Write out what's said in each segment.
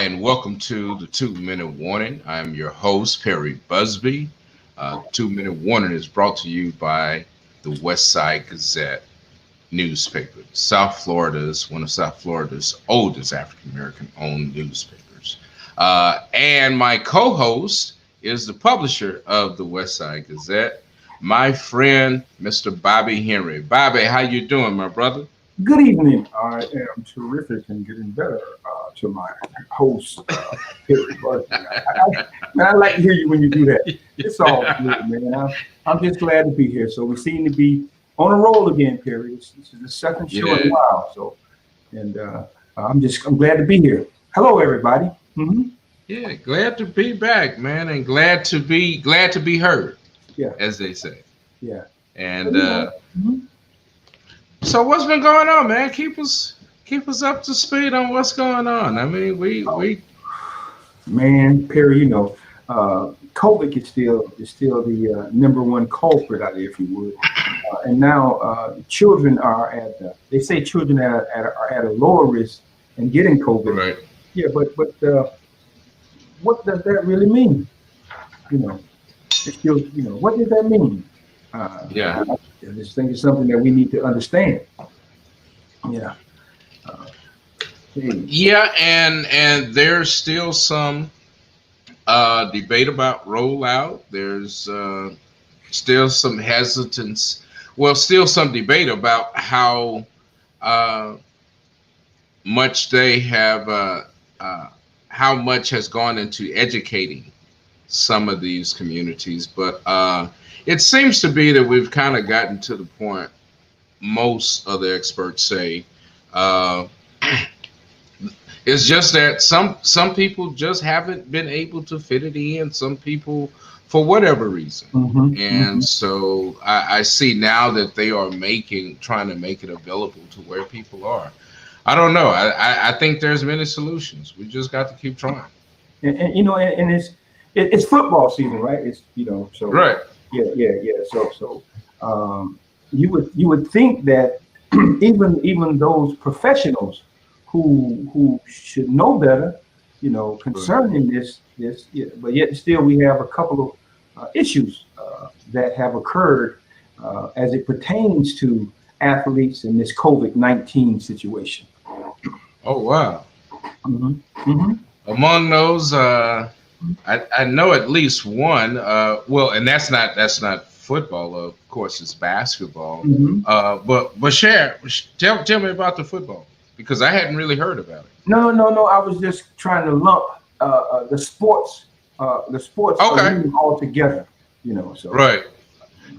Hi, and welcome to the 2 Minute Warning. I'm your host, Perry Busby. 2 Minute Warning is brought to you by the West Side Gazette newspaper. One of South Florida's oldest African American owned newspapers. And my co host is the publisher of the West Side Gazette, my friend, Mr. Bobby Henry. Bobby, how you doing, my brother? Good evening. I am terrific and getting better to my host, Perry Busby. I like to hear you when you do that. It's all good, man. I'm just glad to be here. So we seem to be on a roll again, Perry. This is the second show in a while. So, and I'm glad to be here. Hello, everybody. Mm-hmm. Yeah, glad to be back, man, and glad to be heard. Yeah, as they say. Yeah. And so what's been going on, man? Keep us up to speed on what's going on. I mean, we man, Perry, COVID is still the number one culprit out there, if you would. And now children are they say children are at a lower risk in getting COVID. Right. Yeah, but what does that really mean? It's still, what does that mean? I just think it's something that we need to understand. Yeah. Yeah, and there's still some debate about rollout. There's still some hesitance. Well, still some debate about how much they have, how much has gone into educating some of these communities. But it seems to be that we've kind of gotten to the point, most of the experts say, it's just that some people just haven't been able to fit it in. Some people, for whatever reason. So I see now that they are trying to make it available to where people are. I don't know. I think there's many solutions. We just got to keep trying. And it's football season, right? It's so right. Yeah. So you would think that even those professionals who should know better, concerning this, but yet still we have a couple of issues that have occurred as it pertains to athletes in this COVID-19 situation. Oh wow! Among those, I know at least one. Well, and that's not football. Of course, it's basketball. But tell me about the football, because I hadn't really heard about it. No. I was just trying to lump the sports all together. So right.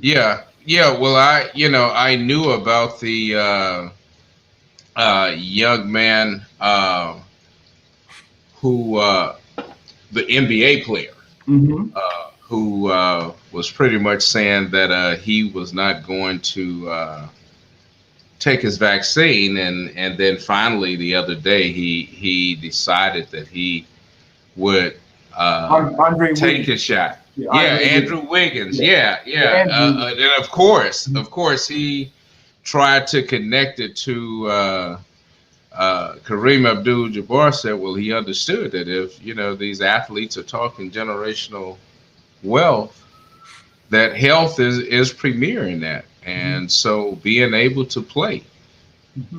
Yeah. Well, I knew about the young man who the NBA player who was pretty much saying that he was not going to take his vaccine, and then finally the other day he decided that he would take his shot. Andrew Wiggins. Yeah. And of course, he tried to connect it to Kareem Abdul-Jabbar. Said, well, he understood that if these athletes are talking generational wealth, that health is premier in that, and so being able to play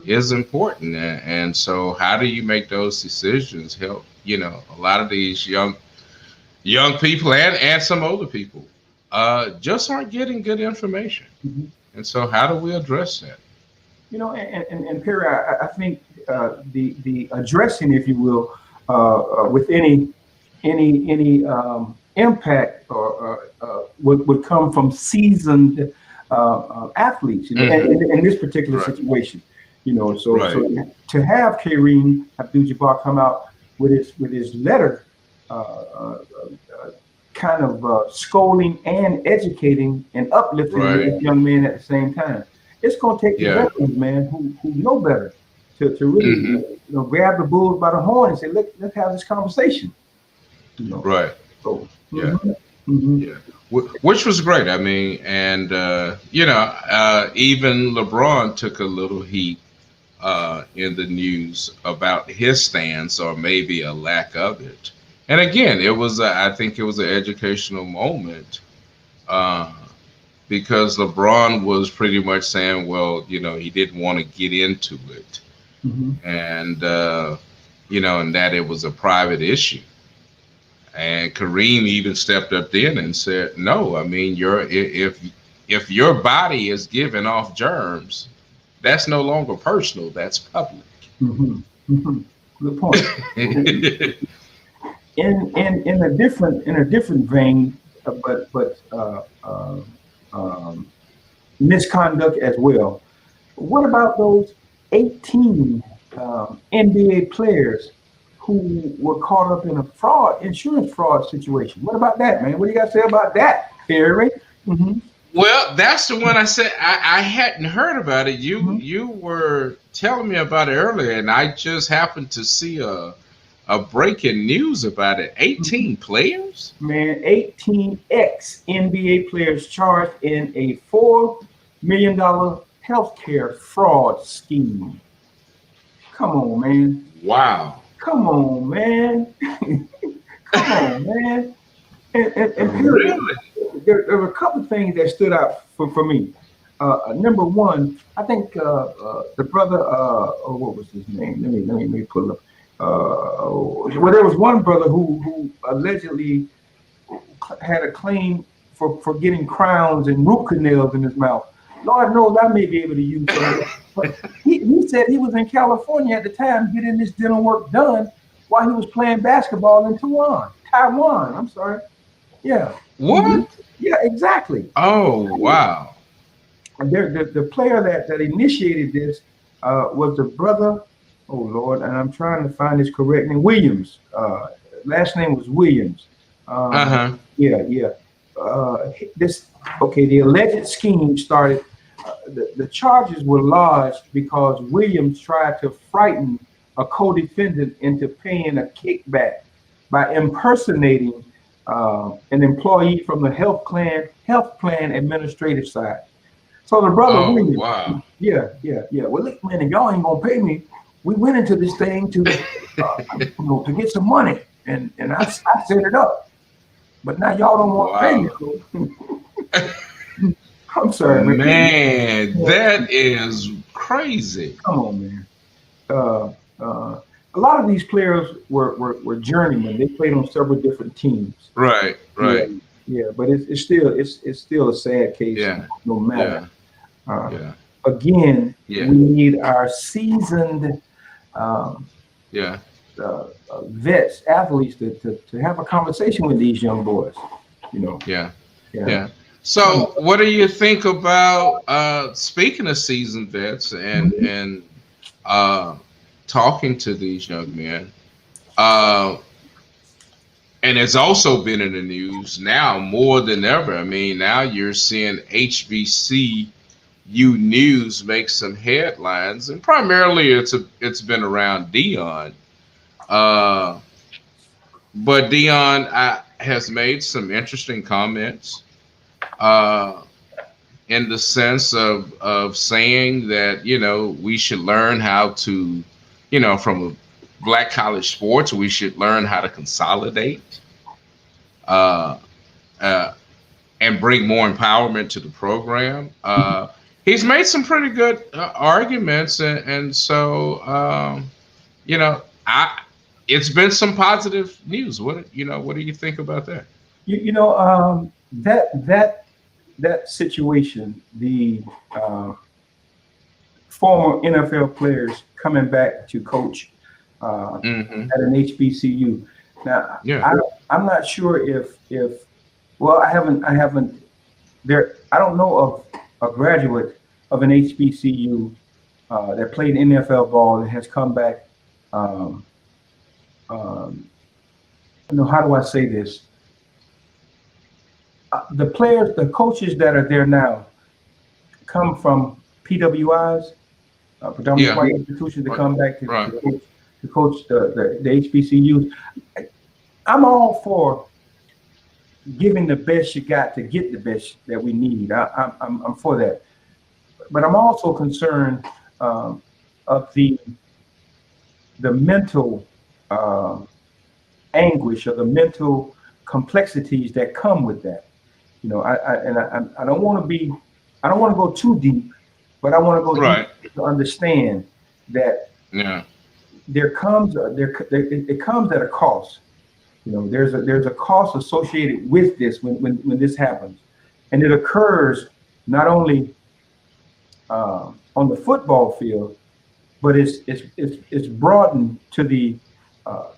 is important. And so, how do you make those decisions? Help a lot of these young people and some older people just aren't getting good information. And so how do we address that? And Perry, I think the addressing, if you will, with any impact or would come from seasoned athletes, in this particular situation. So to have Kareem Abdul-Jabbar come out with his letter, kind of scolding and educating and uplifting this young man at the same time. It's going to take the veterans, man, who know better, to really grab the bull by the horn and say, let's have this conversation. Right. So, yeah, which was great. I mean, and even LeBron took a little heat in the news about his stance or maybe a lack of it. And again, I think it was an educational moment uh, because LeBron was pretty much saying, well, he didn't want to get into it, and and that it was a private issue. And Kareem even stepped up then and said, no, I mean, if your body is giving off germs, that's no longer personal. That's public. Good point. In a different vein, but misconduct as well. What about those 18 NBA players who were caught up in a insurance fraud situation? What about that, man? What do you got to say about that, Perry? Well, that's the one I said I hadn't heard about it. You were telling me about it earlier, and I just happened to see a breaking news about it. 18 players? Man, 18 ex-NBA players charged in a $4 million healthcare fraud scheme. Come on, man. Wow. Come on, man. Come on, man. And really? There were a couple of things that stood out for me. Number one, I think the brother, what was his name? Let me pull it up. Well, there was one brother who allegedly had a claim for getting crowns and root canals in his mouth. Lord knows I may be able to use that. But he said he was in California at the time getting this dental work done while he was playing basketball in Taiwan. I'm sorry. Yeah. What? Yeah, exactly. Oh, wow. And the player that initiated this was the brother. Oh Lord, and I'm trying to find his correct name. Williams. Last name was Williams. Yeah. The alleged scheme started. The charges were lodged because Williams tried to frighten a co-defendant into paying a kickback by impersonating an employee from the health plan administrative side. So the brother Williams. Wow. Yeah. Well, look, man, if y'all ain't gonna pay me, we went into this thing to to get some money, and I set it up. But now y'all don't want to pay me. I'm sorry, man. That is crazy. Come on, man. A lot of these players were journeymen. They played on several different teams. Right. Yeah, but it's still a sad case. Yeah. No matter. Again, we need our seasoned vets, athletes to have a conversation with these young boys. Yeah. So, what do you think about speaking of seasoned vets and talking to these young men? And it's also been in the news now more than ever. I mean, now you're seeing HBCU news make some headlines, and primarily it's been around Dion. But Dion has made some interesting comments in the sense of saying that, we should learn how to, from Black college sports, we should learn how to consolidate and bring more empowerment to the program. He's made some pretty good arguments, and so it's been some positive news. What do you think about that? That situation, the former NFL players coming back to coach at an HBCU. Now, I'm not sure if I haven't there. I don't know of a graduate of an HBCU that played NFL ball that has come back. How do I say this? The players, the coaches that are there now come from PWIs, predominantly white institutions, to come back to coach the HBCUs. I'm all for giving the best you got to get the best that we need. I'm for that. But I'm also concerned of the mental anguish or the mental complexities that come with that. You know, I don't want to be, I don't want to go too deep, but I want to go Right. deep to understand that Yeah. there comes it comes at a cost. You know, there's a cost associated with this when this happens, and it occurs not only on the football field, but it's broadened to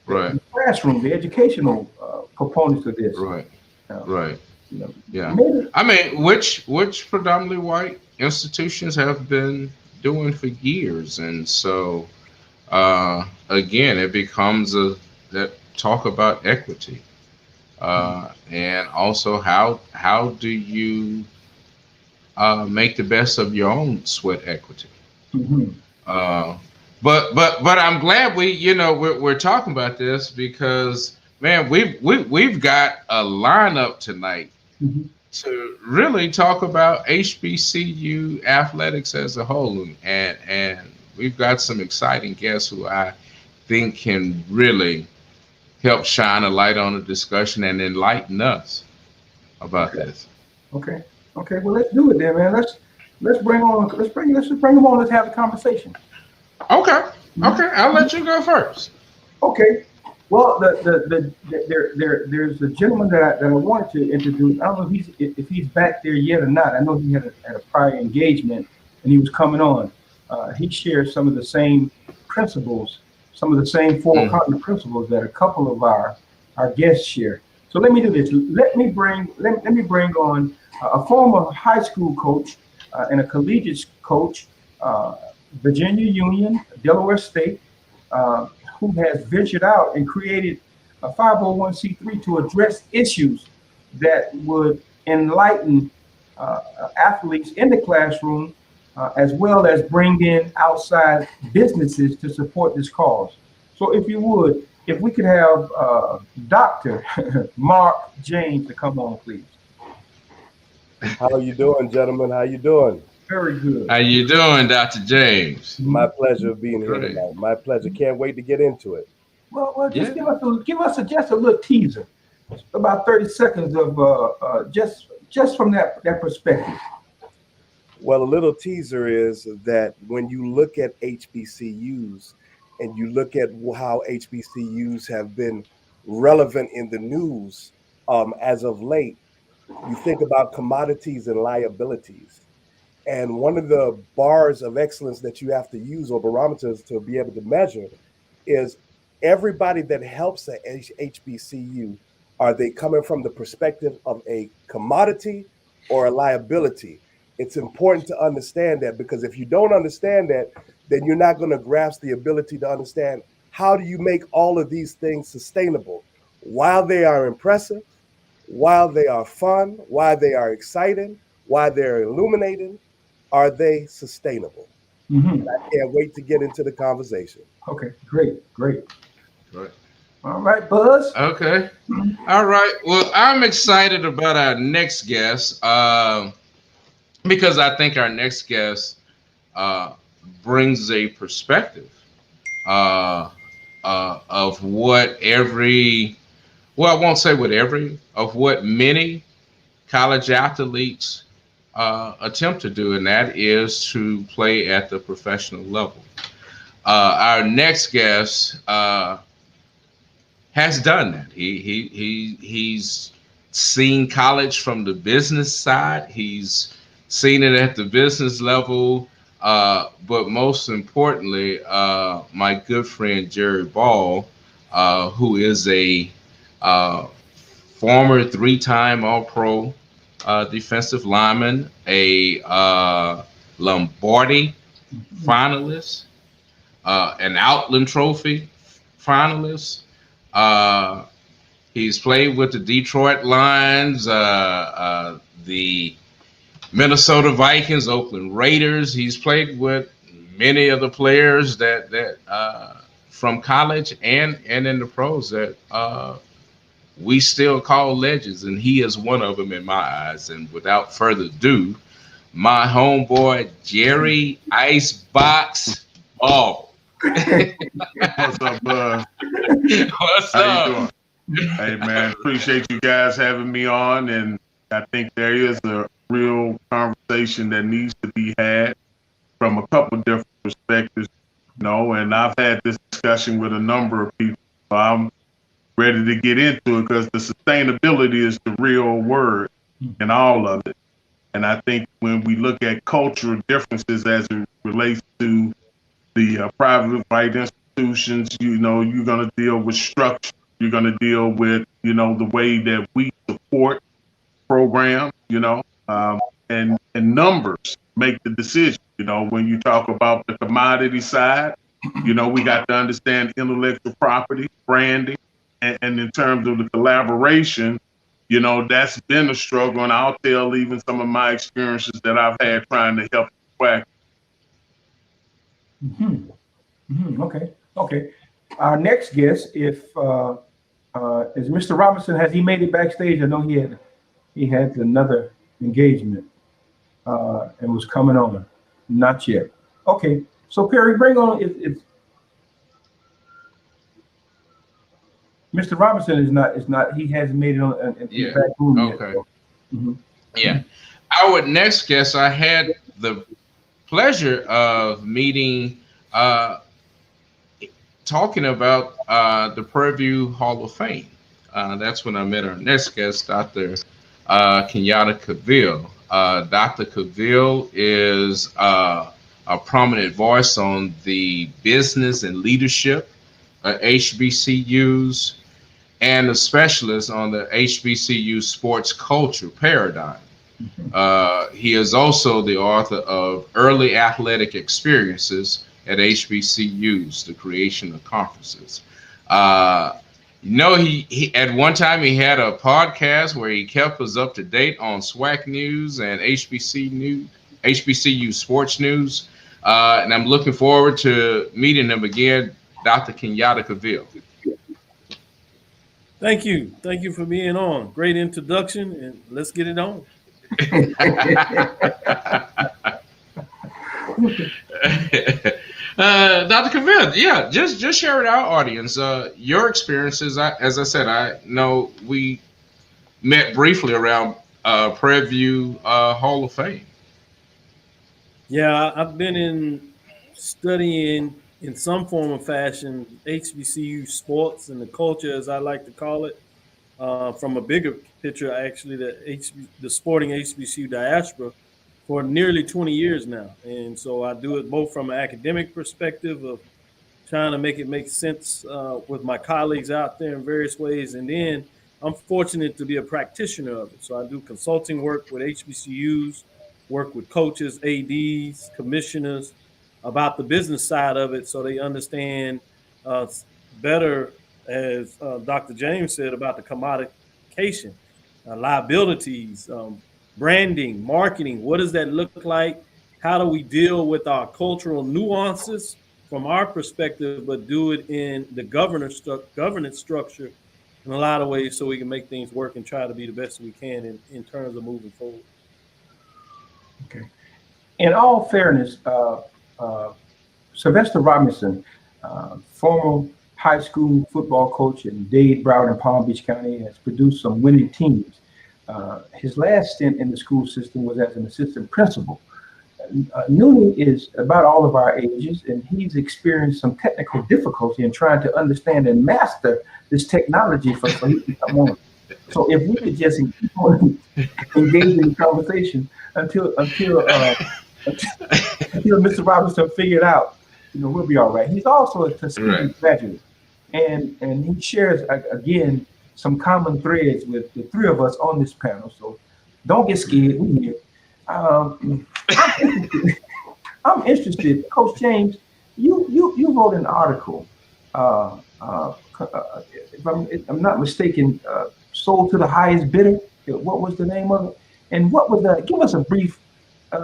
Right. the classroom, the educational components of this. Right. Uh, Right. you know, Yeah. maybe I mean, which predominantly white institutions have been doing for years, and so again, it becomes a that talk about equity, and also how do you make the best of your own sweat equity. mhm, Uh, but I'm glad we're talking about this because man, we've got a lineup tonight mhm. to really talk about HBCU athletics as a whole, and we've got some exciting guests who I think can really help shine a light on the discussion and enlighten us about Okay, this. okay, okay. Well, let's do it then, man. Let's just bring them on. Let's have a conversation. Okay, Mhm. okay, I'll let you go first. Okay. Well, there's a gentleman that I wanted to introduce. I don't know if he's back there yet or not. I know he had a prior engagement and he was coming on. He shares some of the same principles, some of the same four Mm, cardinal principles that a couple of our guests share. So let me do this. Let me bring on a former high school coach and a collegiate coach, uh, Virginia Union, Delaware State. Uh, who has ventured out and created a 501c3 to address issues that would enlighten athletes in the classroom, as well as bring in outside businesses to support this cause. So, if you would, if we could have Dr. Mark James to come on, please. How you doing, gentlemen? How you doing? Very good. how you doing, Dr. James? My Mhm. pleasure being here Great. tonight. My pleasure. Can't wait to get into it. Well, just Yeah. just a little teaser, about 30 seconds of just from that perspective. Well, a little teaser is that when you look at HBCUs and you look at how HBCUs have been relevant in the news as of late, you think about commodities and liabilities. And one of the bars of excellence that you have to use or barometers to be able to measure is everybody that helps a HBCU, are they coming from the perspective of a commodity or a liability? It's important to understand that because if you don't understand that, then you're not going to grasp the ability to understand how do you make all of these things sustainable while they are impressive, while they are fun, while they are exciting, while they're illuminating, are they sustainable? Hmm. Can't wait to get into the conversation. Okay, great, great. Right. All right, Buzz. Okay. All right. Well, I'm excited about our next guest because I think our next guest uh, brings a perspective uh, of what I won't say what of what many college athletes attempt to do, and that is to play at the professional level. Our next guest has done that. He's seen college from the business side. He's seen it at the business level. But most importantly, my good friend Jerry Ball, who is a uh, former three-time All-Pro defensive lineman, a Lombardi Mhm. finalist, an Outland Trophy finalist. Uh, he's played with the Detroit Lions, the Minnesota Vikings, Oakland Raiders. He's played with many of the players that from college and in the pros that we still call legends, and he is one of them in my eyes. And without further ado, my homeboy Jerry Icebox Oh, What's up, Buzz? what's How up? you doing? Hey, man, appreciate you guys having me on. And I think there is a real conversation that needs to be had from a couple different perspectives, and I've had this discussion with a number of people. So I'm ready to get into it because the sustainability is the real word in all of it. And I think when we look at cultural differences as it relates to the private right institutions, you're going to deal with structure. You're going to deal with, the way that we support programs, and numbers make the decision. When you talk about the commodity side, we got to understand intellectual property, branding, and in terms of the collaboration, that's been a struggle. And I'll tell even some of my experiences that I've had trying to help practice. Okay. Our next guest, is Mr. Robinson. Has he made it backstage? I know he had another engagement and was coming on. Not yet. Okay. So Perry, bring on. It's Mr. Robinson is not. He hasn't made it on in the back room yet. Okay. So. Yeah. Our next guest, I had the pleasure of meeting, talking about the Pvil Hall of Fame. That's when I met our next guest, Dr. Kenyatta Cavil. Dr. Cavil is a prominent voice on the business and leadership HBCUs, and a specialist on the HBCU sports culture paradigm. He is also the author of Early Athletic Experiences at HBCUs, the creation of conferences. He at one time he had a podcast where he kept us up to date on SWAC news and HBCU sports news. And I'm looking forward to meeting him again, Dr. Kenyatta Cavil. Thank you. Thank you for being on. Great introduction, and let's get it on. Dr. Cavil, yeah, just share with our audience your experiences. As I said, I know we met briefly around Pvil Hall of Fame. Yeah, I've been studying in some form or fashion HBCU sports and the culture, as I like to call it, from a bigger picture, actually, the sporting HBCU diaspora for nearly 20 years now. And so I do it both from an academic perspective of trying to make it make sense with my colleagues out there in various ways. And then I'm fortunate to be a practitioner of it. So I do consulting work with HBCUs, work with coaches, ADs, commissioners about the business side of it so they understand better, as Dr. James said, about the commodification, liabilities, branding, marketing. What does that look like? How do we deal with our cultural nuances from our perspective, but do it in the governance structure in a lot of ways so we can make things work and try to be the best we can in terms of moving forward. Okay. In all fairness, Sylvester Robinson, former high school football coach in Dade, Broward, and Palm Beach County, has produced some winning teams. His last stint in the school system was as an assistant principal. Nunnie is about all of our ages, and he's experienced some technical difficulty in trying to understand and master this technology for he to come on. So if we could just engage in the conversation until Mr. Robinson figured out, we'll be all right. He's also a Tuskegee graduate, and he shares again some common threads with the three of us on this panel. So don't get scared. We here. I'm interested, Coach James. You wrote an article, if I'm not mistaken, "Sold to the Highest Bidder." What was the name of it? And what was that? Give us a brief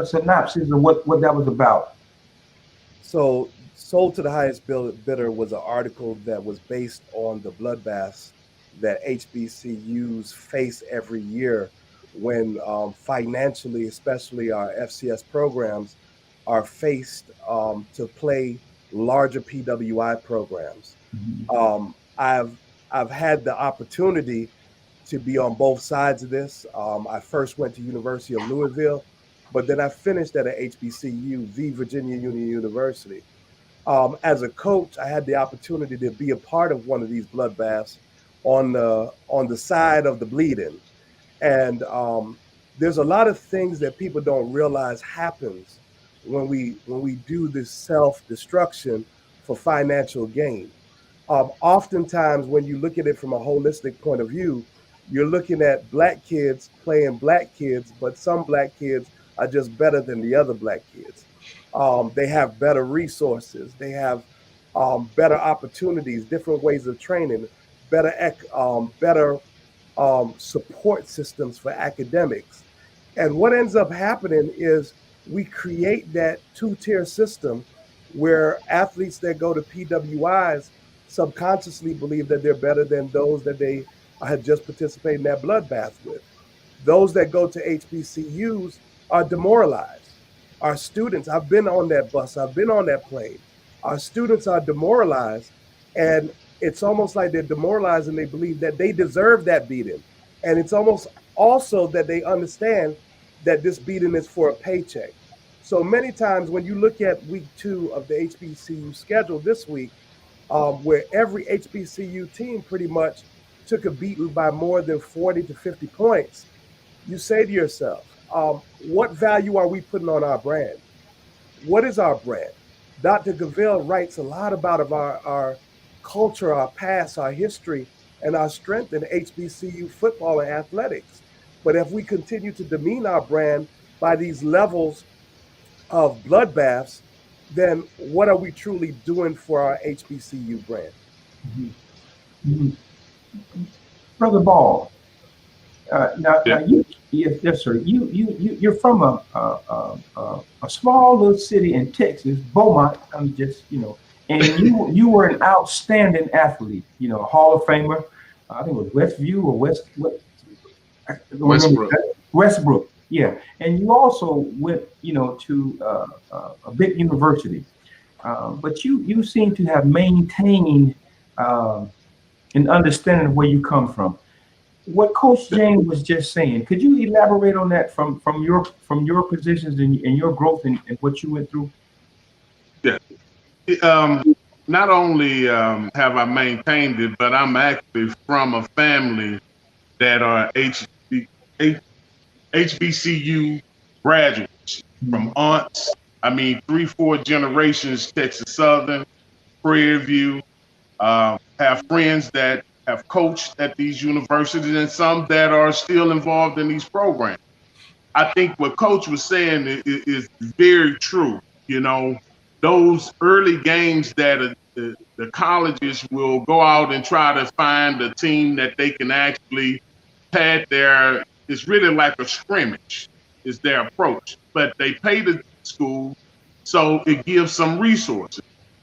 synopsis of what that was about. So, "Sold to the Highest Bidder" was an article that was based on the bloodbaths that HBCUs face every year when financially, especially our FCS programs, are faced to play larger PWI programs. Mhm. I've had the opportunity to be on both sides of this. I first went to University of Louisville, but then I finished at a HBCU, the Virginia Union University. As a coach, I had the opportunity to be a part of one of these bloodbaths on the side of the bleeding. And there's a lot of things that people don't realize happens when we do this self-destruction for financial gain. Oftentimes, when you look at it from a holistic point of view, you're looking at black kids playing black kids, but some black kids are just better than the other black kids. They have better resources, they have better opportunities, different ways of training, better support systems for academics. And what ends up happening is we create that two-tier system where athletes that go to PWIs subconsciously believe that they're better than those that they had just participated in that bloodbath with. Those that go to HBCUs are demoralized. Our students, I've been on that bus, I've been on that plane. Our students are demoralized, and it's almost like they're demoralized and they believe that they deserve that beating. And it's almost also that they understand that this beating is for a paycheck. So many times when you look at week 2 of the HBCU schedule this week, where every HBCU team pretty much took a beating by more than 40 to 50 points, you say to yourself, what value are we putting on our brand? What is our brand? Dr. Cavil writes a lot about our culture, our past, our history, and our strength in HBCU football and athletics. But if we continue to demean our brand by these levels of bloodbaths, then what are we truly doing for our HBCU brand? Mhm. Mhm. Brother Ball, now you, yes, sir. You're from a small little city in Texas, Beaumont. I'm just, and you were an outstanding athlete. Hall of Famer. I think it was Westview or I don't remember. Westbrook. Westbrook. Yeah, and you also went, to a big university, but you seem to have maintained an understanding of where you come from. What Coach James was just saying, could you elaborate on that from your positions and your growth and what you went through? Yeah. Not only have I maintained it, but I'm actually from a family that are HBCU graduates, from aunts. I mean, 3, 4 generations, Texas Southern, Prairie View. Have friends that have coached at these universities and some that are still involved in these programs. I think what Coach was saying is very true. You know, those early games that the colleges will go out and try to find a team that they can actually pad their, it's really like a scrimmage is their approach, but they pay the school, so it gives some resources.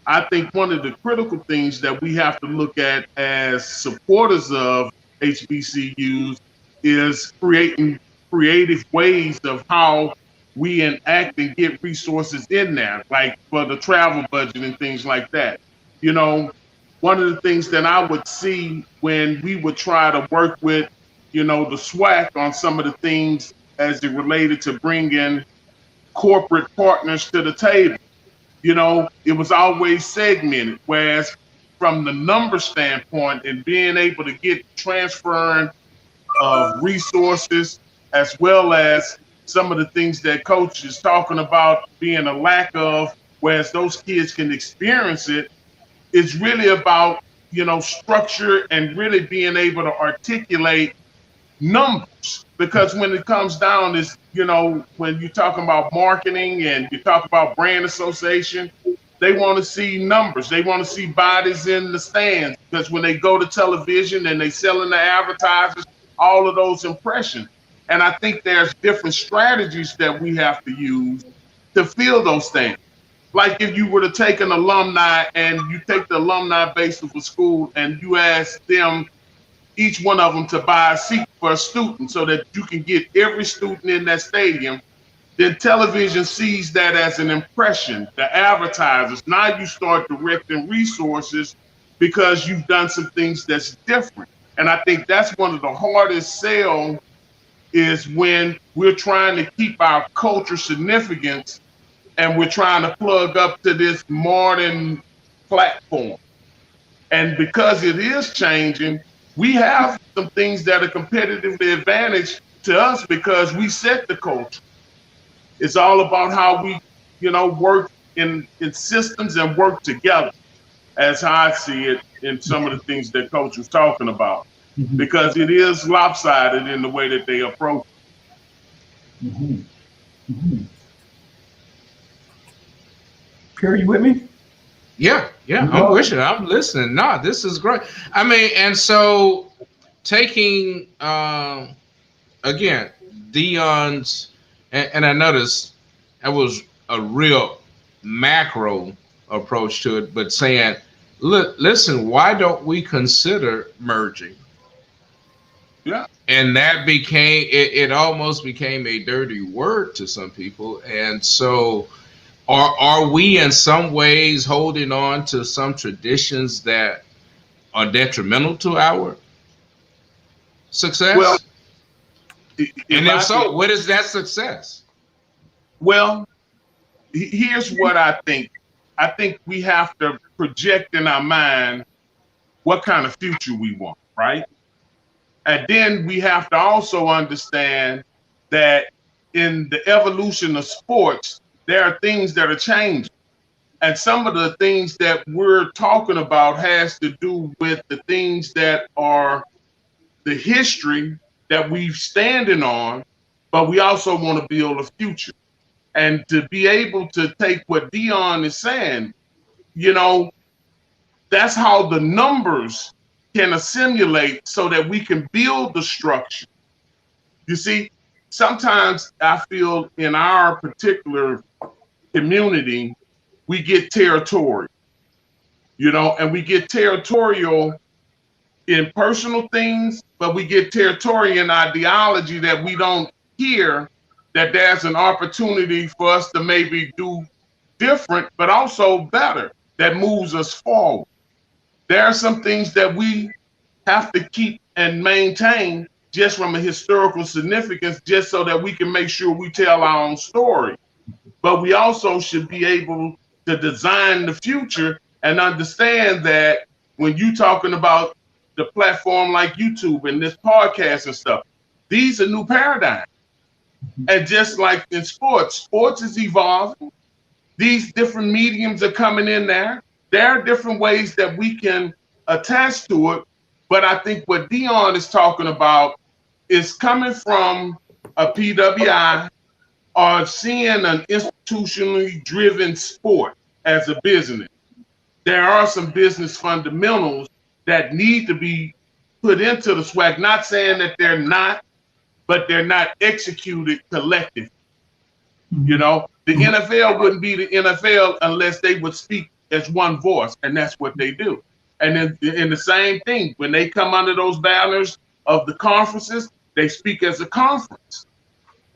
I think one of the critical things that we have to look at as supporters of HBCUs is creating creative ways of how we enact and get resources in there, like for the travel budget and things like that. You know, one of the things that I would see when we would try to work with, the SWAC on some of the things as it related to bringing corporate partners to the table. It was always segmented, whereas from the number standpoint and being able to get transferring of resources, as well as some of the things that Coach is talking about being a lack of, whereas those kids can experience it, it's really about, structure and really being able to articulate numbers. Because when it comes down is, when you're talking about marketing and you talk about brand association, they want to see numbers. They want to see bodies in the stands, because when they go to television and they selling the advertisers, all of those impressions. And I think there's different strategies that we have to use to fill those things. Like if you were to take an alumni and you take the alumni base of a school and you ask them, each one of them, to buy a seat for a student so that you can get every student in that stadium then television sees that as an impression, the advertisers. Now you start directing resources because you've done some things that's different. And I think that's one of the hardest sell is when we're trying to keep our culture significance and we're trying to plug up to this modern platform. And because it is changing, we have some things that are competitively advantaged to us because we set the culture. It's all about how we, work in systems and work together, as how I see it in some of the things that Coach was talking about. Mm-hmm. Because it is lopsided in the way that they approach it. Mm-hmm. Mm-hmm. Perry, you with me? Yeah, I'm with you. I'm listening. No, this is great. I mean, and so taking again, Dion's, and I noticed that was a real macro approach to it, but saying, listen, why don't we consider merging? Yeah. And that became, it almost became a dirty word to some people. And so are we in some ways holding on to some traditions that are detrimental to our success? Well, if so, what is that success? Well, here's what I think. I think we have to project in our mind what kind of future we want, right? And then we have to also understand that in the evolution of sports, there are things that are changing. And some of the things that we're talking about has to do with the things that are the history that we've standing on, but we also want to build a future. And to be able to take what Dion is saying, that's how the numbers can assimilate so that we can build the structure. You see, sometimes I feel in our particular community, we get territorial, and we get territorial in personal things, but we get territorial in ideology that we don't hear that there's an opportunity for us to maybe do different, but also better, that moves us forward. There are some things that we have to keep and maintain just from a historical significance, just so that we can make sure we tell our own story. But we also should be able to design the future and understand that when you're talking about the platform like YouTube and this podcast and stuff, these are new paradigms. And just like in sports is evolving. These different mediums are coming in there. There are different ways that we can attach to it. But I think what Dion is talking about is coming from a PWI or seeing an institutionally driven sport as a business. There are some business fundamentals that need to be put into the SWAC, not saying that they're not, but they're not executed collectively. The NFL wouldn't be the NFL unless they would speak as one voice, and that's what they do. And then in the same thing, when they come under those banners of the conferences, they speak as a conference.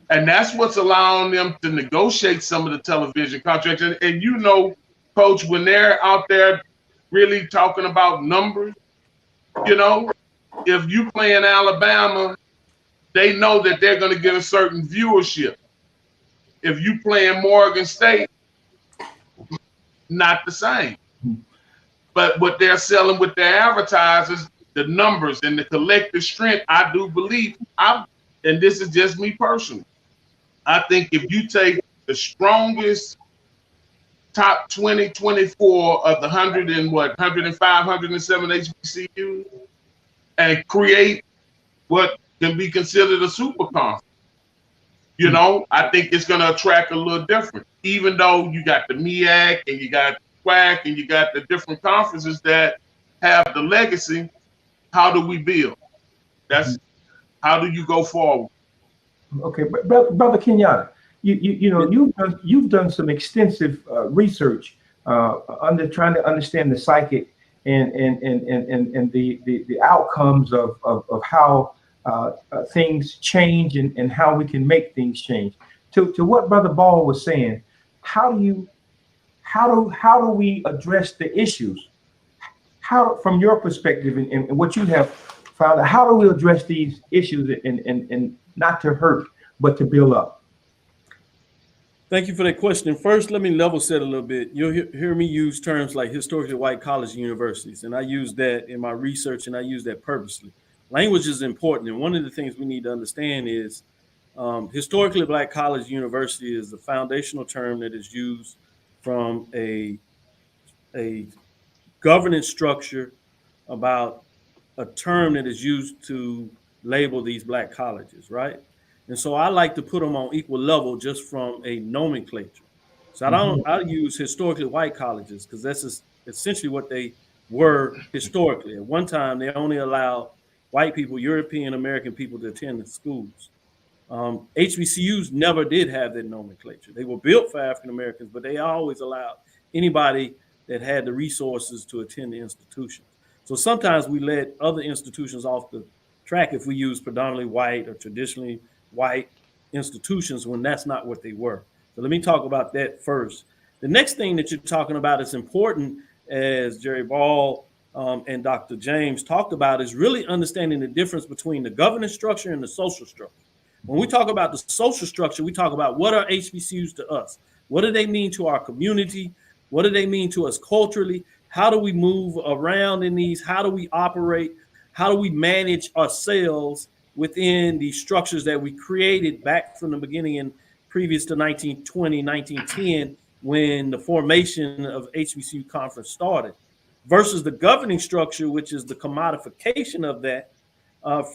And that's what's allowing them to negotiate some of the television contracts. And Coach, when they're out there really talking about numbers, if you play in Alabama, they know that they're going to get a certain viewership. If you play in Morgan State, not the same. But what they're selling with their advertisers, the numbers and the collective strength, I do believe, and this is just me personally, I think if you take the strongest top 20, 24 of the 105, 107 HBCUs and create what can be considered a super conference, I think it's going to attract a little different, even though you got the MEAC and you got SWAC and you got the different conferences that have the legacy. How do we build? That's how do you go forward? Okay, Brother Kenyatta, you've done some extensive research trying to understand the psychic and the outcomes of how things change and how we can make things change. to what Brother Ball was saying, how do we address the issues? How, from your perspective and what you have found out, how do we address these issues and not to hurt, but to build up? Thank you for that question. First, let me level set a little bit. You'll hear me use terms like historically white colleges and universities, and I use that in my research, and I use that purposely. Language is important, and one of the things we need to understand is historically black college university is the foundational term that is used from a governance structure about a term that is used to label these black colleges, right? And so I like to put them on equal level just from a nomenclature. So I use historically white colleges because that's essentially what they were historically. At one time, they only allowed white people, European American people to attend the schools. HBCUs never did have that nomenclature. They were built for African Americans, but they always allowed anybody that had the resources to attend the institutions. So sometimes we let other institutions off the track if we use predominantly white or traditionally white institutions when that's not what they were. So let me talk about that first. The next thing that you're talking about is important, as Jerry Ball and Dr. James talked about, is really understanding the difference between the governance structure and the social structure. When we talk about the social structure, we talk about what are HBCUs to us? What do they mean to our community? What do they mean to us culturally? How do we move around in these? How do we operate? How do we manage ourselves within the structures that we created back from the beginning in previous to 1920, 1910, when the formation of HBCU conference started, versus the governing structure, which is the commodification of that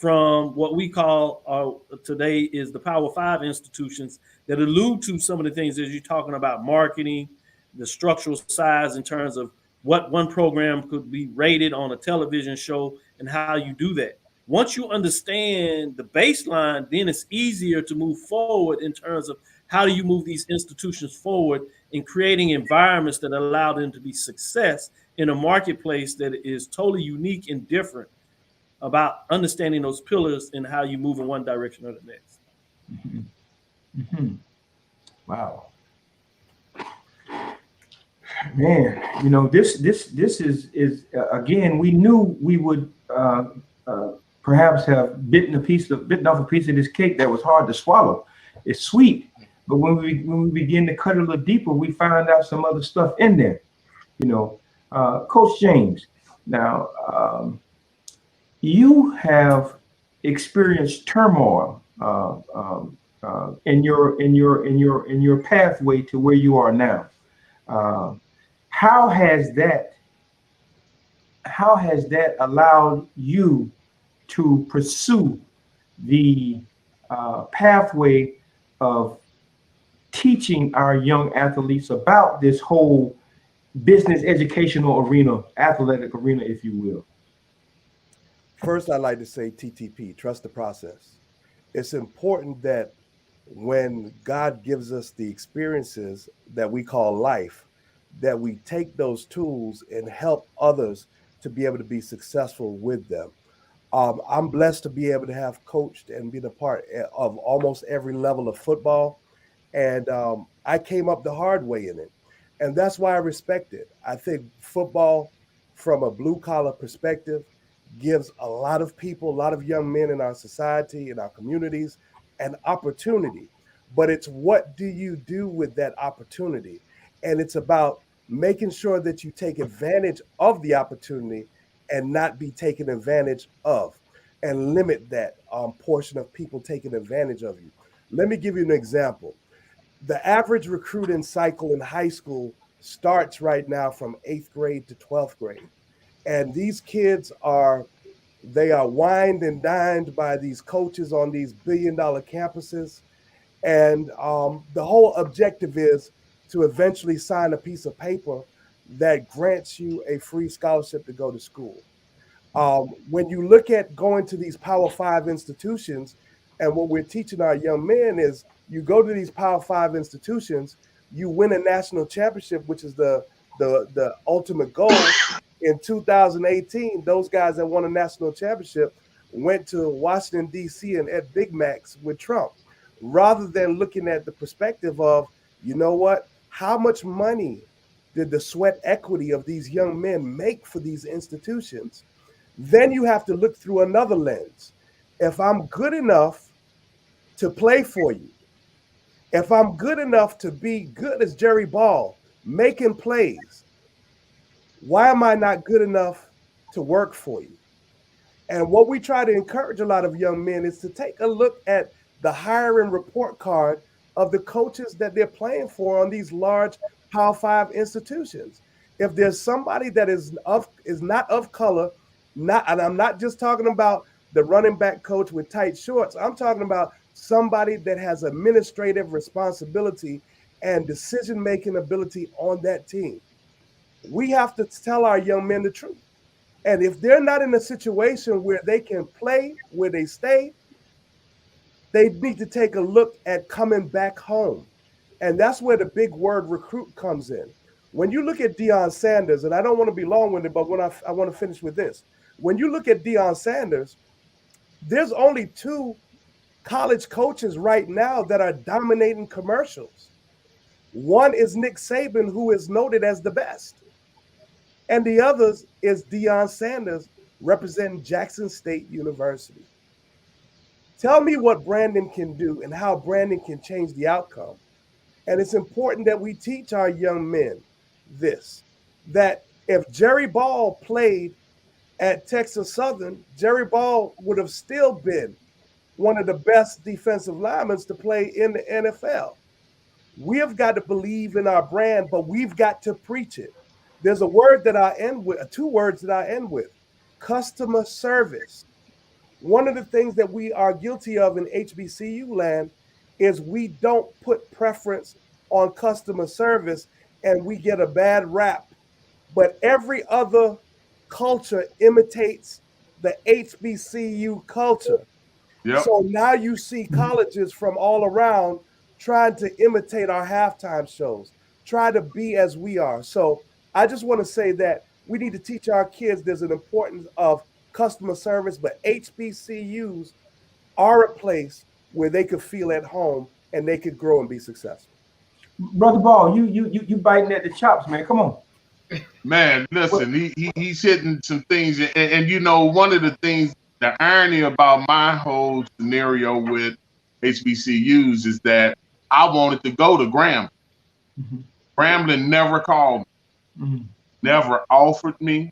from what we call today is the Power 5 institutions that allude to some of the things that you're talking about, marketing, the structural size in terms of what one program could be rated on a television show and how you do that. Once you understand the baseline, then it's easier to move forward in terms of how do you move these institutions forward in creating environments that allow them to be success in a marketplace that is totally unique and different about understanding those pillars and how you move in one direction or the next. Wow. Man, you know, this is again, we knew we would perhaps have bitten off a piece of this cake that was hard to swallow. It's sweet, but when we begin to cut it a little deeper, we find out some other stuff in there. You know, Coach James, now you have experienced turmoil in your pathway to where you are now. How has that allowed you to pursue the pathway of teaching our young athletes about this whole business educational arena, athletic arena, if you will? First, I'd like to say TTP, trust the process. It's important that when God gives us the experiences that we call life, that we take those tools and help others to be able to be successful with them. I'm blessed to be able to have coached and been a part of almost every level of football. And I came up the hard way in it. And that's why I respect it. I think football, from a blue collar perspective, gives a lot of people, a lot of young men in our society, in our communities, an opportunity. But it's what do you do with that opportunity? And it's about making sure that you take advantage of the opportunity and not be taken advantage of, and limit that portion of people taking advantage of you. Let me give you an example. The average recruiting cycle in high school starts right now from 8th grade to 12th grade. And these kids are wined and dined by these coaches on these billion-dollar campuses. And the whole objective is to eventually sign a piece of paper that grants you a free scholarship to go to school. When you look at going to these Power 5 institutions, and what we're teaching our young men is you go to these Power 5 institutions, you win a national championship, which is the ultimate goal. In 2018, those guys that won a national championship went to Washington, D.C. and ate Big Macs with Trump. rather than looking at the perspective of, you know what, how much money did the sweat equity of these young men make for these institutions? Then you have to look through another lens. If I'm good enough to play for you, if I'm good enough to be good as Jerry Ball, making plays, why am I not good enough to work for you? And what we try to encourage a lot of young men is to take a look at the hiring report card of the coaches that they're playing for on these large Power 5 institutions. If there's somebody that is not of color, and I'm not just talking about the running back coach with tight shorts, I'm talking about somebody that has administrative responsibility and decision-making ability on that team. We have to tell our young men the truth. And if they're not in a situation where they can play, where they stay, they need to take a look at coming back home. And that's where the big word recruit comes in. When you look at Deion Sanders, and I don't want to be long-winded, but I want to finish with this. When you look at Deion Sanders, there's only 2 college coaches right now that are dominating commercials. One is Nick Saban, who is noted as the best. And the other is Deion Sanders representing Jackson State University. Tell me what branding can do and how branding can change the outcome. And it's important that we teach our young men this, that if Jerry Ball played at Texas Southern, Jerry Ball would have still been one of the best defensive linemen to play in the NFL. We have got to believe in our brand, but we've got to preach it. There's a word that I end with, 2 words that I end with: customer service. One of the things that we are guilty of in HBCU land is we don't put preference on customer service, and we get a bad rap. But every other culture imitates the HBCU culture. Yep. So now you see colleges from all around trying to imitate our halftime shows, try to be as we are. So I just want to say that we need to teach our kids there's an importance of customer service, but HBCUs are a place where they could feel at home and they could grow and be successful. Brother Ball, you biting at the chops, man. Come on. Man, listen, he's hitting some things, and you know, one of the things, the irony about my whole scenario with HBCUs is that I wanted to go to Grambling. Mm-hmm. Grambling never called me, Mm-hmm. never offered me,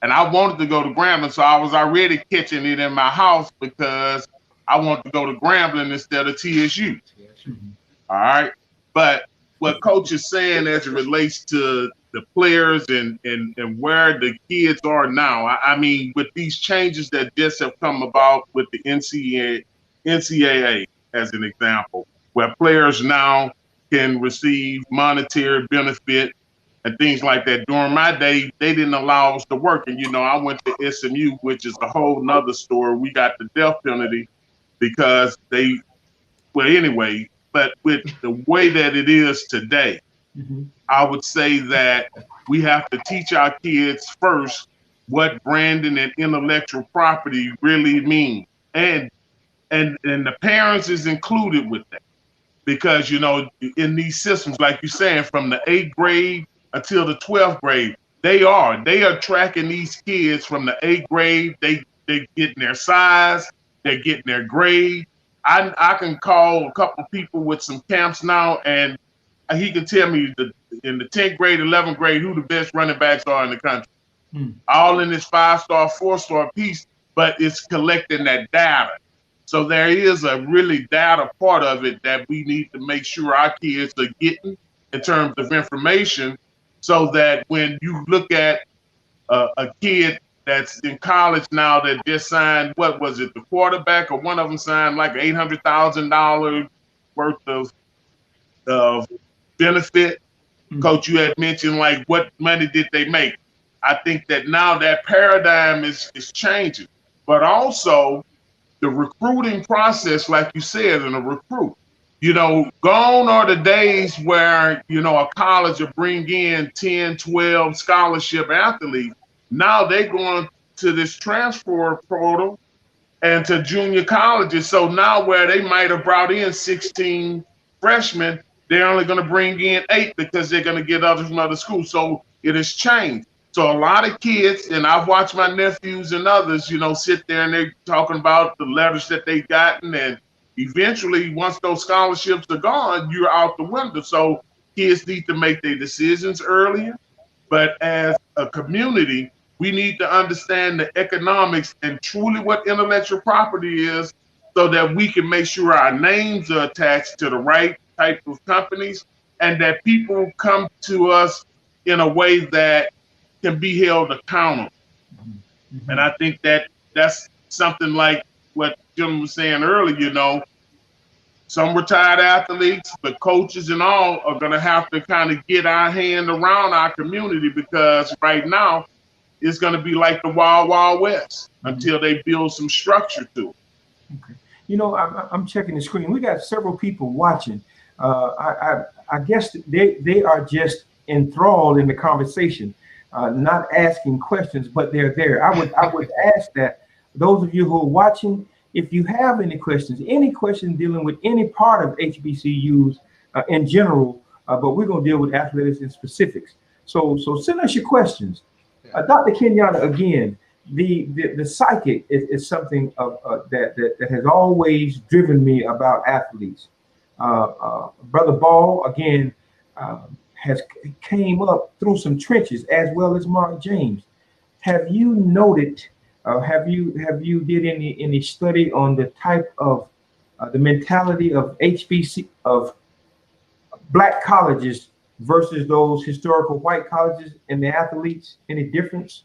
and I wanted to go to Grambling, so I was already catching it in my house because I wanted to go to Grambling instead of TSU. Mm-hmm. All right, but what Coach is saying as it relates to the players and where the kids are now, I mean, with these changes that just have come about with the NCAA as an example, where players now can receive monetary benefit and things like that. During my day, they didn't allow us to work. And, you know, I went to SMU, which is a whole nother story. We got the death penalty because anyway, but with the way that it is today, Mm-hmm. I would say that we have to teach our kids first what branding and intellectual property really mean. And the parents is included with that. Because, you know, in these systems, like you're saying, from the 8th grade until the 12th grade, they are tracking these kids from the 8th grade. They getting their size, they're getting their grade. I can call a couple people with some camps now, and he can tell me in the 10th grade, 11th grade, who the best running backs are in the country. All in this 5-star, 4-star piece, but it's collecting that data. So there is a really data part of it that we need to make sure our kids are getting in terms of information, so that when you look at a kid that's in college now that just signed, what was it, the quarterback, or one of them signed like $800,000 worth of benefit. Coach, you had mentioned like what money did they make? I think that now that paradigm is changing, but also the recruiting process, like you said, in a recruit, you know, gone are the days where, you know, a college will bring in 10, 12 scholarship athletes. Now they're going to this transfer portal and to junior colleges. So now where they might have brought in 16 freshmen, they're only going to bring in 8 because they're going to get others from other schools. So it has changed. So a lot of kids, and I've watched my nephews and others, you know, sit there and they're talking about the letters that they've gotten. And eventually, once those scholarships are gone, you're out the window. So kids need to make their decisions earlier. But as a community, we need to understand the economics and truly what intellectual property is so that we can make sure our names are attached to the right type of companies and that people come to us in a way that can be held accountable. Mm-hmm. And I think that that's something like what Jim was saying earlier, you know, some retired athletes, the coaches and all are going to have to kind of get our hand around our community because right now it's going to be like the Wild Wild West until they build some structure to it. Okay. You know, I'm checking the screen. We got several people watching. I guess they are just enthralled in the conversation, not asking questions, but they're there. I would ask that those of you who are watching, if you have any questions dealing with any part of HBCUs in general, but we're going to deal with athletics in specifics. So send us your questions. Dr. Kenyatta, again, the psychic is something that has always driven me about athletes. Brother Ball, again, has came up through some trenches as well as Mark James. Have you noted? Have you did any study on the type of the mentality of HBC of black colleges versus those historical white colleges and the athletes? Any difference?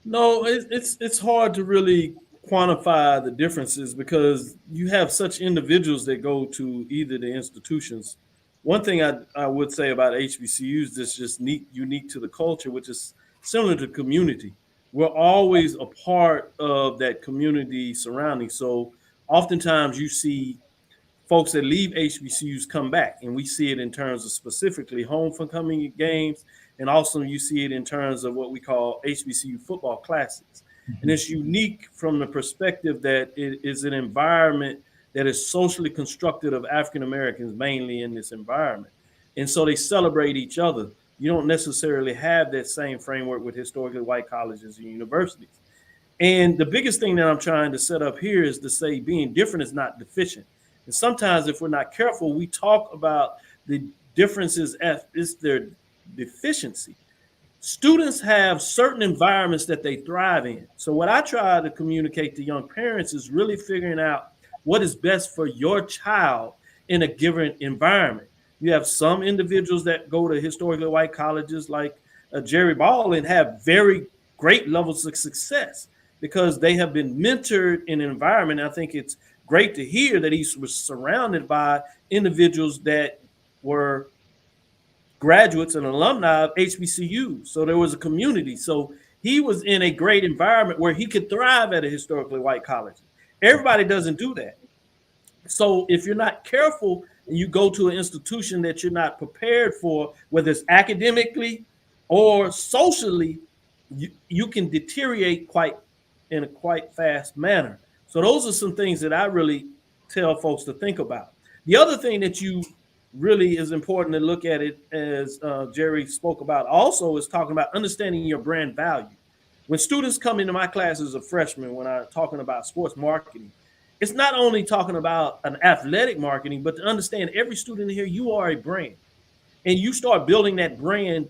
No, it's hard to really quantify the differences because you have such individuals that go to either the institutions. One thing I would say about HBCUs that's just unique to the culture, which is similar to community. We're always a part of that community surrounding. So oftentimes you see folks that leave HBCUs come back, and we see it in terms of specifically homecoming games, and also you see it in terms of what we call HBCU football classics. Mm-hmm. And it's unique from the perspective that it is an environment that is socially constructed of African Americans mainly in this environment. And so they celebrate each other. You don't necessarily have that same framework with historically white colleges and universities. And the biggest thing that I'm trying to set up here is to say being different is not deficient. And sometimes if we're not careful, we talk about the differences as is their deficiency. Students have certain environments that they thrive in. So what I try to communicate to young parents is really figuring out what is best for your child in a given environment. You have some individuals that go to historically white colleges like Jerry Ball and have very great levels of success because they have been mentored in an environment. I think it's great to hear that he was surrounded by individuals that were graduates and alumni of HBCU. So there was a community. So he was in a great environment where he could thrive at a historically white college. Everybody doesn't do that. So if you're not careful and you go to an institution that you're not prepared for, whether it's academically or socially, you can deteriorate in a quite fast manner. So those are some things that I really tell folks to think about. The other thing that you really is important to look at it, as Jerry spoke about also, is talking about understanding your brand value. When students come into my class as a freshman, when I'm talking about sports marketing, it's not only talking about an athletic marketing, but to understand every student here, you are a brand. And you start building that brand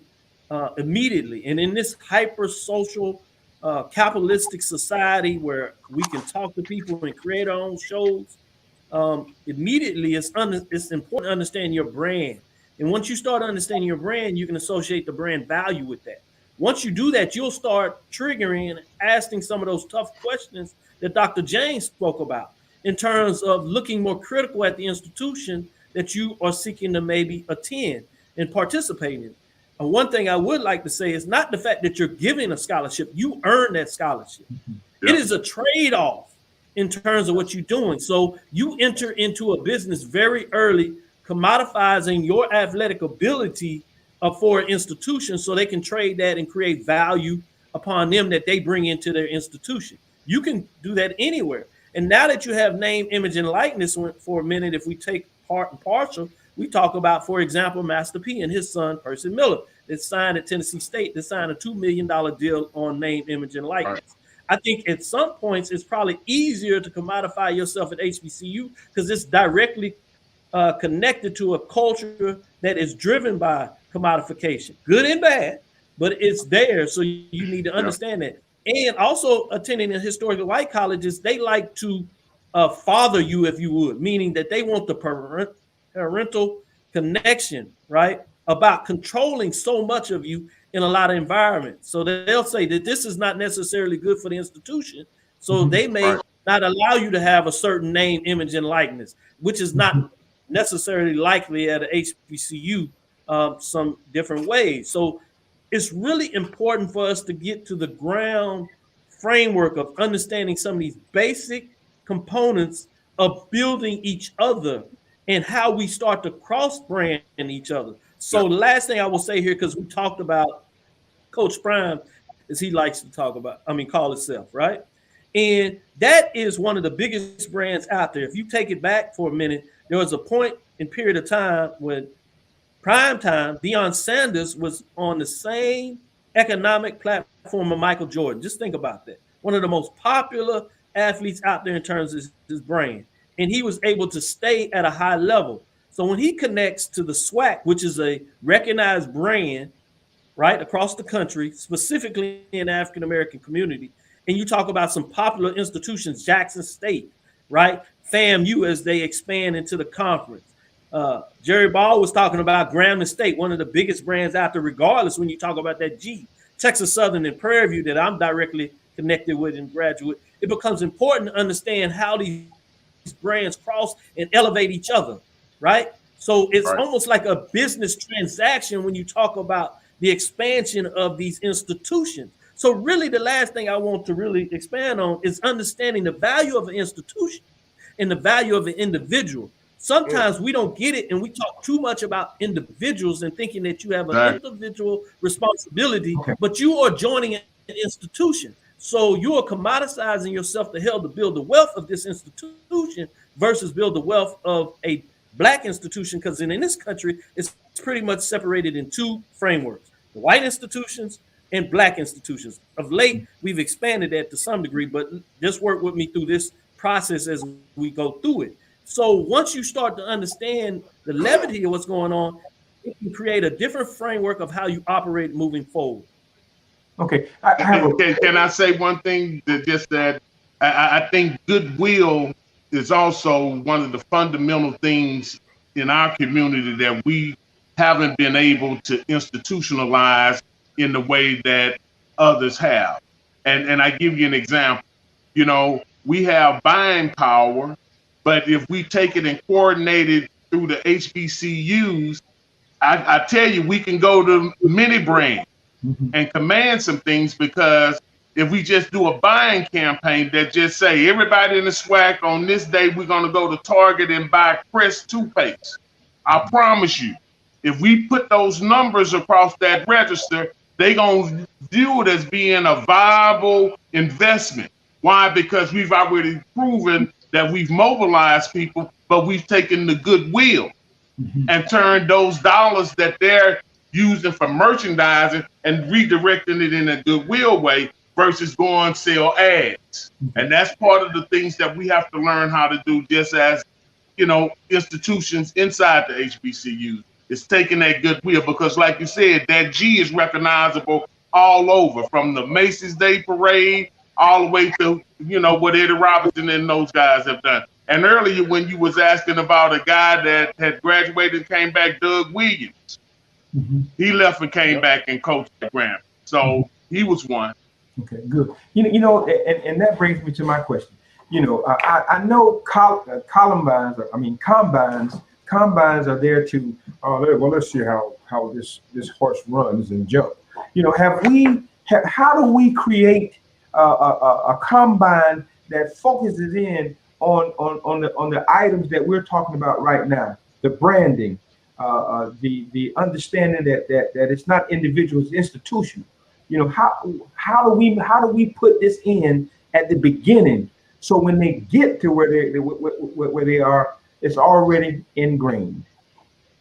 immediately. And in this hyper social capitalistic society where we can talk to people and create our own shows, immediately it's important to understand your brand. And once you start understanding your brand, you can associate the brand value with that. Once you do that, you'll start triggering and asking some of those tough questions that Dr. James spoke about in terms of looking more critical at the institution that you are seeking to maybe attend and participate in. And one thing I would like to say is not the fact that you're giving a scholarship, you earn that scholarship. Yeah. It is a trade-off in terms of what you're doing. So you enter into a business very early, commodifying your athletic ability for an institution so they can trade that and create value upon them that they bring into their institution. You can do that anywhere. And now that you have name, image, and likeness for a minute, if we take part and partial, we talk about, for example, Master P and his son, Percy Miller, that signed at Tennessee State, that signed a $2 million deal on name, image, and likeness. Right. I think at some points it's probably easier to commodify yourself at HBCU because it's directly connected to a culture that is driven by commodification, good and bad, but it's there. So you need to understand that. And also attending in historically white colleges, they like to father you, if you would, meaning that they want the parental connection, right? About controlling so much of you in a lot of environments. So they'll say that this is not necessarily good for the institution. So they may not allow you to have a certain name, image, and likeness, which is not necessarily likely at an HBCU some different ways. So it's really important for us to get to the ground framework of understanding some of these basic components of building each other and how we start to cross-brand each other. So the last thing I will say here, because we talked about Coach Prime, as he likes to talk about, call itself, right? And that is one of the biggest brands out there. If you take it back for a minute, there was a point in period of time when prime time, Deion Sanders was on the same economic platform of Michael Jordan. Just think about that. One of the most popular athletes out there in terms of his brand. And he was able to stay at a high level. So when he connects to the SWAC, which is a recognized brand, right, across the country, specifically in the African-American community, and you talk about some popular institutions, Jackson State, right, FAMU as they expand into the conference. Jerry Ball was talking about Grambling State, one of the biggest brands out there, regardless when you talk about that G. Texas Southern and Prairie View that I'm directly connected with and graduate. It becomes important to understand how these brands cross and elevate each other, right? So it's almost like a business transaction when you talk about the expansion of these institutions. So really the last thing I want to really expand on is understanding the value of an institution and the value of an individual. Sometimes we don't get it, and we talk too much about individuals and thinking that you have an individual responsibility, but you are joining an institution. So you are commoditizing yourself to help to build the wealth of this institution versus build the wealth of a Black institution, because in this country, it's pretty much separated in two frameworks, the white institutions and Black institutions. Of late, we've expanded that to some degree, but just work with me through this process as we go through it. So once you start to understand the levity of what's going on, it can create a different framework of how you operate moving forward. Okay. Can I say one thing that I think goodwill is also one of the fundamental things in our community that we haven't been able to institutionalize in the way that others have. And I give you an example. You know, we have buying power, but if we take it and coordinate it through the HBCUs, I tell you, we can go to many brands and command some things, because if we just do a buying campaign that just say, everybody in the SWAC on this day, we're going to go to Target and buy Crest toothpaste. I promise you, if we put those numbers across that register, they're going to view it as being a viable investment. Why? Because we've already proven that we've mobilized people, but we've taken the goodwill and turned those dollars that they're using for merchandising and redirecting it in a goodwill way versus going sell ads. And that's part of the things that we have to learn how to do, just as, you know, institutions inside the HBCUs. It's taking that goodwill, because like you said, that G is recognizable all over, from the Macy's Day Parade all the way to, you know, what Eddie Robinson and those guys have done. And earlier when you was asking about a guy that had graduated and came back, Doug Williams, he left and came back and coached at Graham. So he was one. Okay, good. You know, and that brings me to my question. You know, I know combines are there to, well, let's see how this horse runs and jump. You know, how do we create a combine that focuses in on the items that we're talking about right now, the branding, the understanding that it's not individuals, it's institutional. You know, how do we put this in at the beginning. So when they get to where they are, it's already ingrained.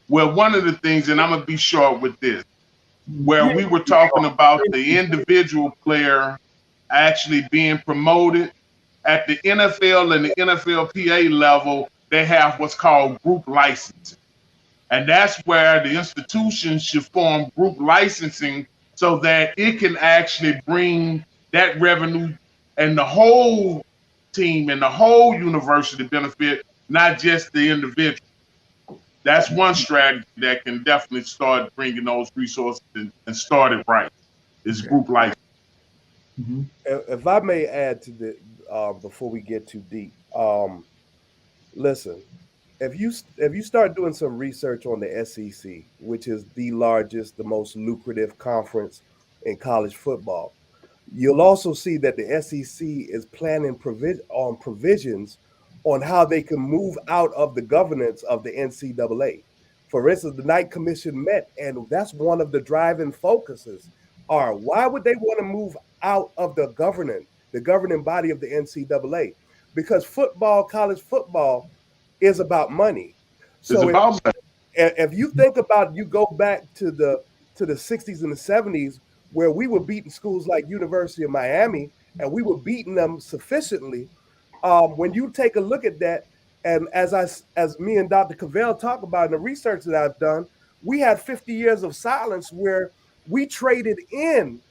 Well, one of the things, and I'm gonna be short with this, where we were talking about the individual player actually being promoted at the NFL and the NFLPA level, they have what's called group licensing. And that's where the institutions should form group licensing so that it can actually bring that revenue and the whole team and the whole university benefit, not just the individual. That's one strategy that can definitely start bringing those resources and start it right. Is group life. Mm-hmm. If I may add to the before we get too deep, listen, if you start doing some research on the SEC, which is the largest, the most lucrative conference in college football, you'll also see that the SEC is planning provisions on how they can move out of the governance of the NCAA. For instance, the Knight Commission met, and that's one of the driving focuses are why would they want to move out of the governing body of the NCAA? Because football, college football, is about money. So if you think about, you go back to the 60s and the 70s, where we were beating schools like University of Miami, and we were beating them sufficiently. When you take a look at that, and as me and Dr. Cavil talk about in the research that I've done, we had 50 years of silence where we traded in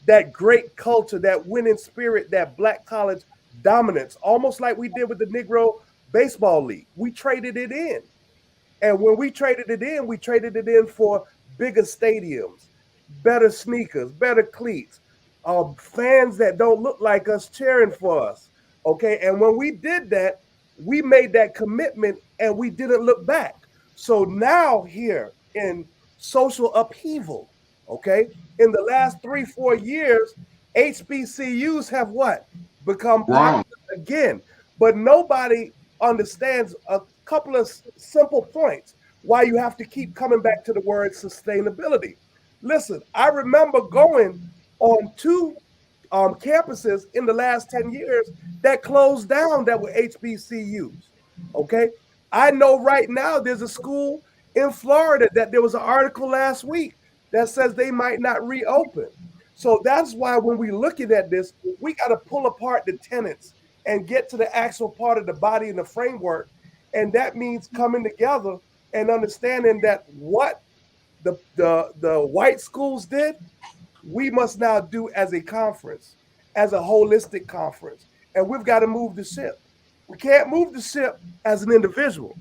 that great culture, that winning spirit, that black college dominance, almost like we did with the Negro Baseball League. We traded it in. And when we traded it in for bigger stadiums, better sneakers, better cleats, fans that don't look like us cheering for us. Okay. And when we did that, we made that commitment and we didn't look back. So now here in social upheaval, okay, in the last 3-4 years, HBCUs have what? Become popular again. But nobody understands a couple of simple points why you have to keep coming back to the word sustainability. Listen, I remember going on 2 campuses in the last 10 years that closed down that were HBCUs. Okay. I know right now there's a school in Florida that there was an article last week that says they might not reopen. So that's why when we're looking at this, we got to pull apart the tenets and get to the actual part of the body and the framework. And that means coming together and understanding that what the white schools did, we must now do as a conference, as a holistic conference. And we've got to move the ship. We can't move the ship as an individual.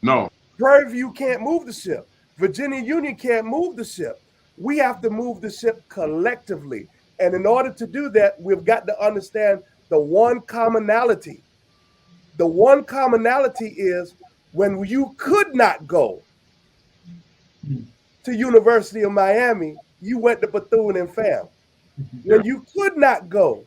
No. Prairie View can't move the ship. Virginia Union can't move the ship. We have to move the ship collectively. And in order to do that, we've got to understand the one commonality. The one commonality is when you could not go to University of Miami, you went to Bethune and Fam. When you could not go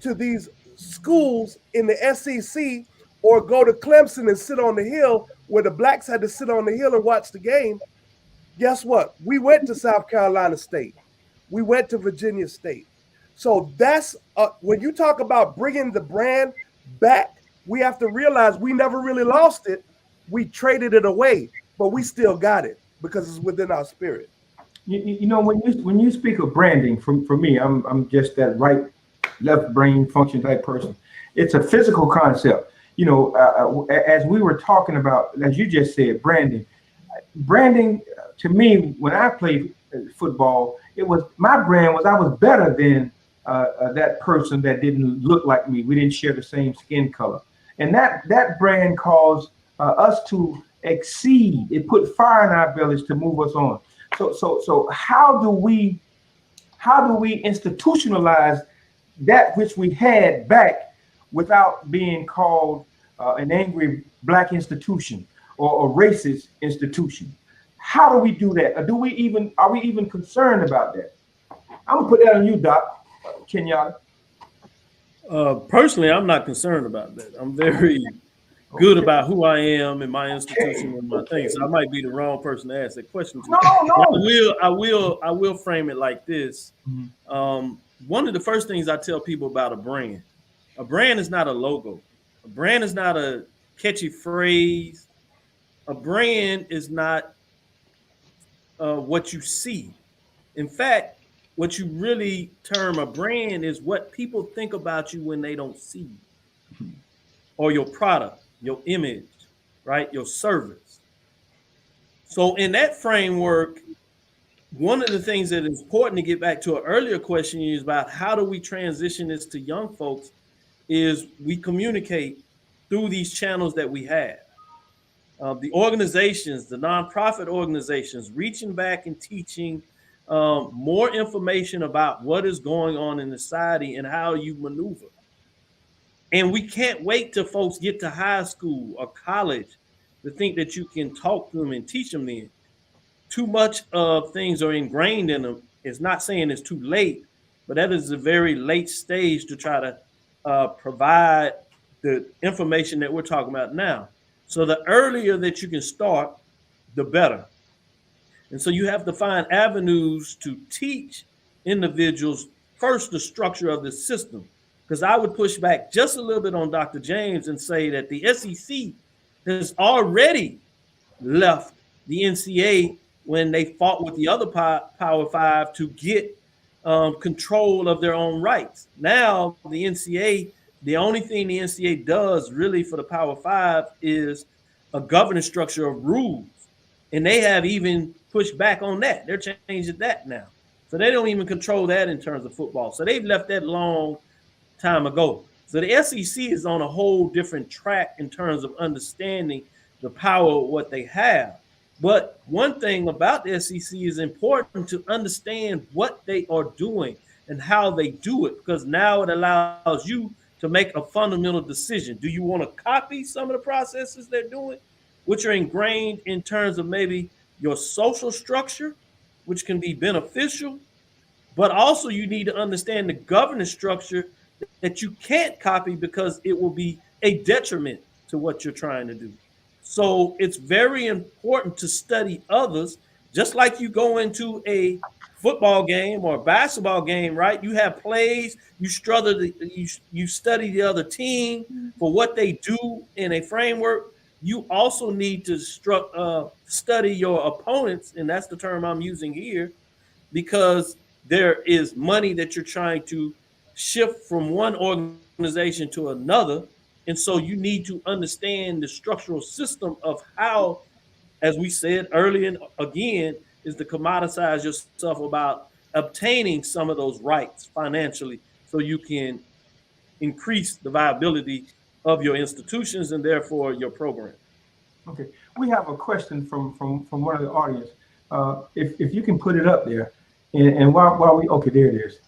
to these schools in the SEC or go to Clemson and sit on the hill where the blacks had to sit on the hill and watch the game, guess what? We went to South Carolina State. We went to Virginia State. So that's when you talk about bringing the brand back, we have to realize we never really lost it. We traded it away, but we still got it because it's within our spirit. You know, when you speak of branding, for me, I'm just that right, left brain function type person. It's a physical concept. You know, as we were talking about, as you just said, branding to me, when I played football, it was my brand was I was better than that person that didn't look like me. We didn't share the same skin color, and that brand caused us to exceed. It put fire in our bellies to move us on. So how do we institutionalize that which we had back without being called an angry black institution or a racist institution? How do we do that? Or are we even concerned about that? I'm gonna put that on you, Doc Kenyatta. Personally, I'm not concerned about that. I'm very good about who I am and my institution and my things. So I might be the wrong person to ask that question to. No. I will frame it like this. One of the first things I tell people about a brand A brand is not a logo. A brand is not a catchy phrase. A brand is not what you see. In fact, what you really term a brand is what people think about you when they don't see you, or your product, your image, right? Your service. So in that framework, one of the things that is important to get back to an earlier question is about how do we transition this to young folks is we communicate through these channels that we have. The organizations, the nonprofit organizations, reaching back and teaching more information about what is going on in society and how you maneuver. And we can't wait till folks get to high school or college to think that you can talk to them and teach them then. Too much of things are ingrained in them. It's not saying it's too late, but that is a very late stage to try to provide the information that we're talking about now. So the earlier that you can start, the better. And so you have to find avenues to teach individuals first the structure of the system. Because I would push back just a little bit on Dr. James and say that the SEC has already left the NCAA when they fought with the other Power Five to get control of their own rights. Now the NCAA, the only thing the NCAA does really for the Power Five is a governance structure of rules. And they have even pushed back on that. They're changing that now. So they don't even control that in terms of football. So they've left that long time ago. So the SEC is on a whole different track in terms of understanding the power of what they have. But one thing about the SEC is important to understand what they are doing and how they do it, because now it allows you to make a fundamental decision. Do you want to copy some of the processes they're doing, which are ingrained in terms of maybe your social structure, which can be beneficial, but also you need to understand the governance structure that you can't copy because it will be a detriment to what you're trying to do. So it's very important to study others, just like you go into a football game or a basketball game, right? You have plays, you study the other team for what they do in a framework. You also need to study your opponents, and that's the term I'm using here, because there is money that you're trying to shift from one organization to another. And so you need to understand the structural system of how, as we said earlier and again, is to commoditize yourself about obtaining some of those rights financially so you can increase the viability of your institutions and therefore your program. Okay, we have a question from one of the audience. If you can put it up there, and while we, okay, there it is.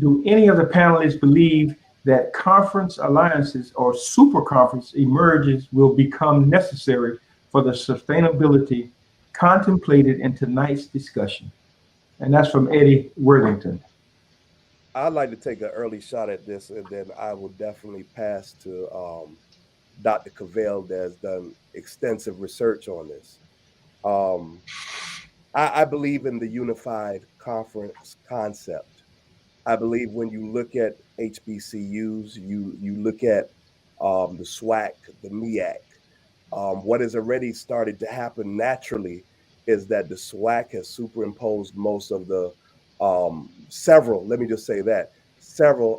Do any of the panelists believe that conference alliances or super conference emerges will become necessary for the sustainability contemplated in tonight's discussion? And that's from Eddie Worthington. I'd like to take an early shot at this, and then I will definitely pass to Dr. Cavil, that has done extensive research on this. I believe in the unified conference concept. I believe when you look at HBCUs, you look at the SWAC, the MEAC, what has already started to happen naturally is that the SWAC has superimposed most of the several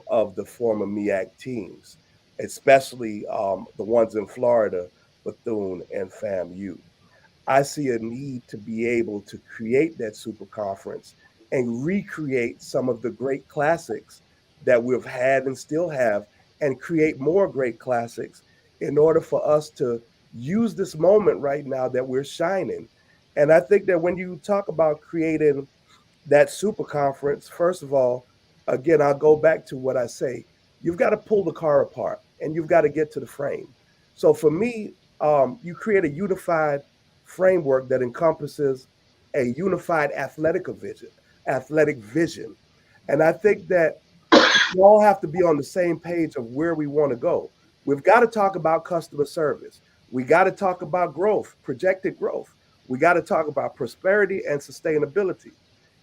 of the former MEAC teams, especially the ones in Florida, Bethune and FAMU. I see a need to be able to create that super conference and recreate some of the great classics that we've had and still have, and create more great classics in order for us to use this moment right now that we're shining. And I think that when you talk about creating that super conference, first of all, again, I'll go back to what I say. You've got to pull the car apart and you've got to get to the frame. So for me, you create a unified framework that encompasses a unified athletic vision. And I think that we all have to be on the same page of where we want to go. We've got to talk about customer service. We got to talk about growth, projected growth. We got to talk about prosperity and sustainability.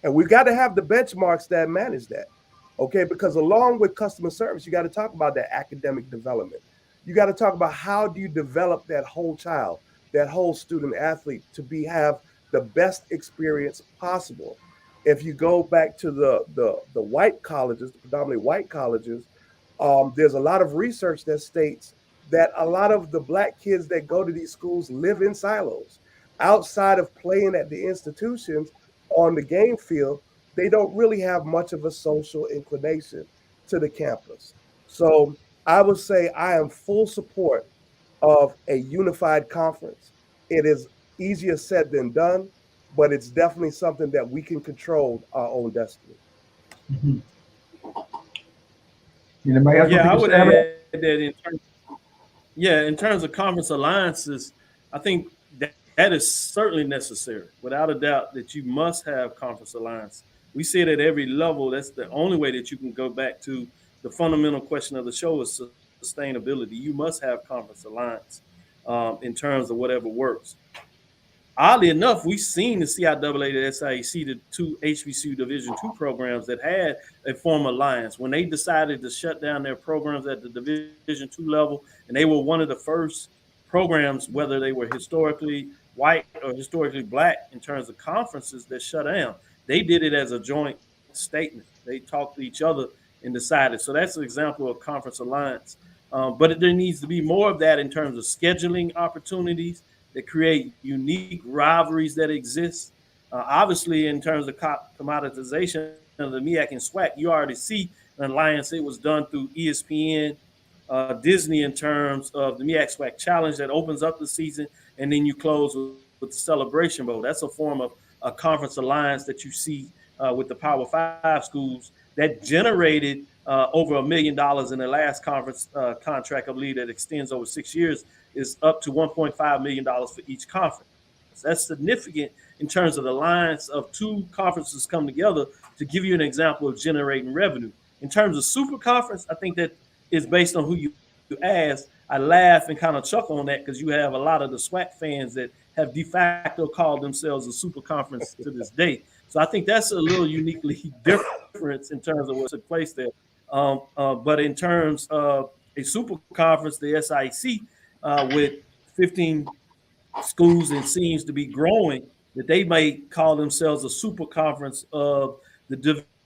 And we've got to have the benchmarks that manage that. Okay, because along with customer service, you got to talk about that academic development. You got to talk about how do you develop that whole child, that whole student athlete to have the best experience possible. If you go back to the white colleges, the predominantly white colleges, there's a lot of research that states that a lot of the Black kids that go to these schools live in silos. Outside of playing at the institutions on the game field, they don't really have much of a social inclination to the campus. So I would say I am full support of a unified conference. It is easier said than done, but it's definitely something that we can control our own destiny. Mm-hmm. Anybody else? Yeah, I would add that in terms of conference alliances, I think that is certainly necessary, without a doubt, that you must have conference alliance. We see it at every level. That's the only way that you can go back to the fundamental question of the show is sustainability. You must have conference alliance in terms of whatever works. Oddly enough, we've seen the CIAA, the SIAC, the two HBCU Division II programs that had a form alliance. When they decided to shut down their programs at the Division II level, and they were one of the first programs, whether they were historically white or historically Black in terms of conferences that shut down, they did it as a joint statement. They talked to each other and decided. So that's an example of conference alliance. But there needs to be more of that in terms of scheduling opportunities that create unique rivalries that exist. Obviously, in terms of commoditization of the MEAC and SWAC, you already see an alliance. It was done through ESPN, Disney in terms of the MEAC SWAC Challenge that opens up the season, and then you close with the Celebration Bowl. That's a form of a conference alliance that you see with the Power 5 schools that generated over $1 million in the last conference contract, I believe, that extends over 6 years, is up to $1.5 million for each conference. That's significant in terms of the alliance of two conferences come together to give you an example of generating revenue. In terms of super conference, I think that is based on who you ask. I laugh and kind of chuckle on that because you have a lot of the SWAC fans that have de facto called themselves a super conference to this day. So I think that's a little uniquely different in terms of what took place there. But in terms of a super conference, the SIC, with 15 schools and seems to be growing, that they may call themselves a super conference of the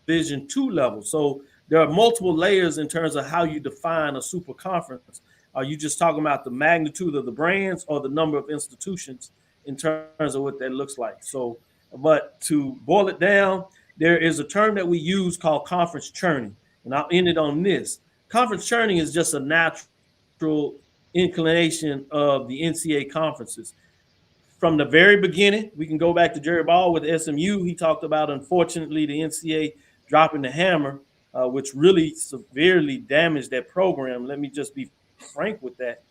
Division II level. So there are multiple layers in terms of how you define a super conference. Are you just talking about the magnitude of the brands or the number of institutions in terms of what that looks like? So, but to boil it down, there is a term that we use called conference churning. And I'll end it on this. Conference churning is just a natural inclination of the NCAA conferences. From the very beginning, we can go back to Jerry Ball with SMU. He talked about, unfortunately, the NCAA dropping the hammer, which really severely damaged that program. Let me just be frank with that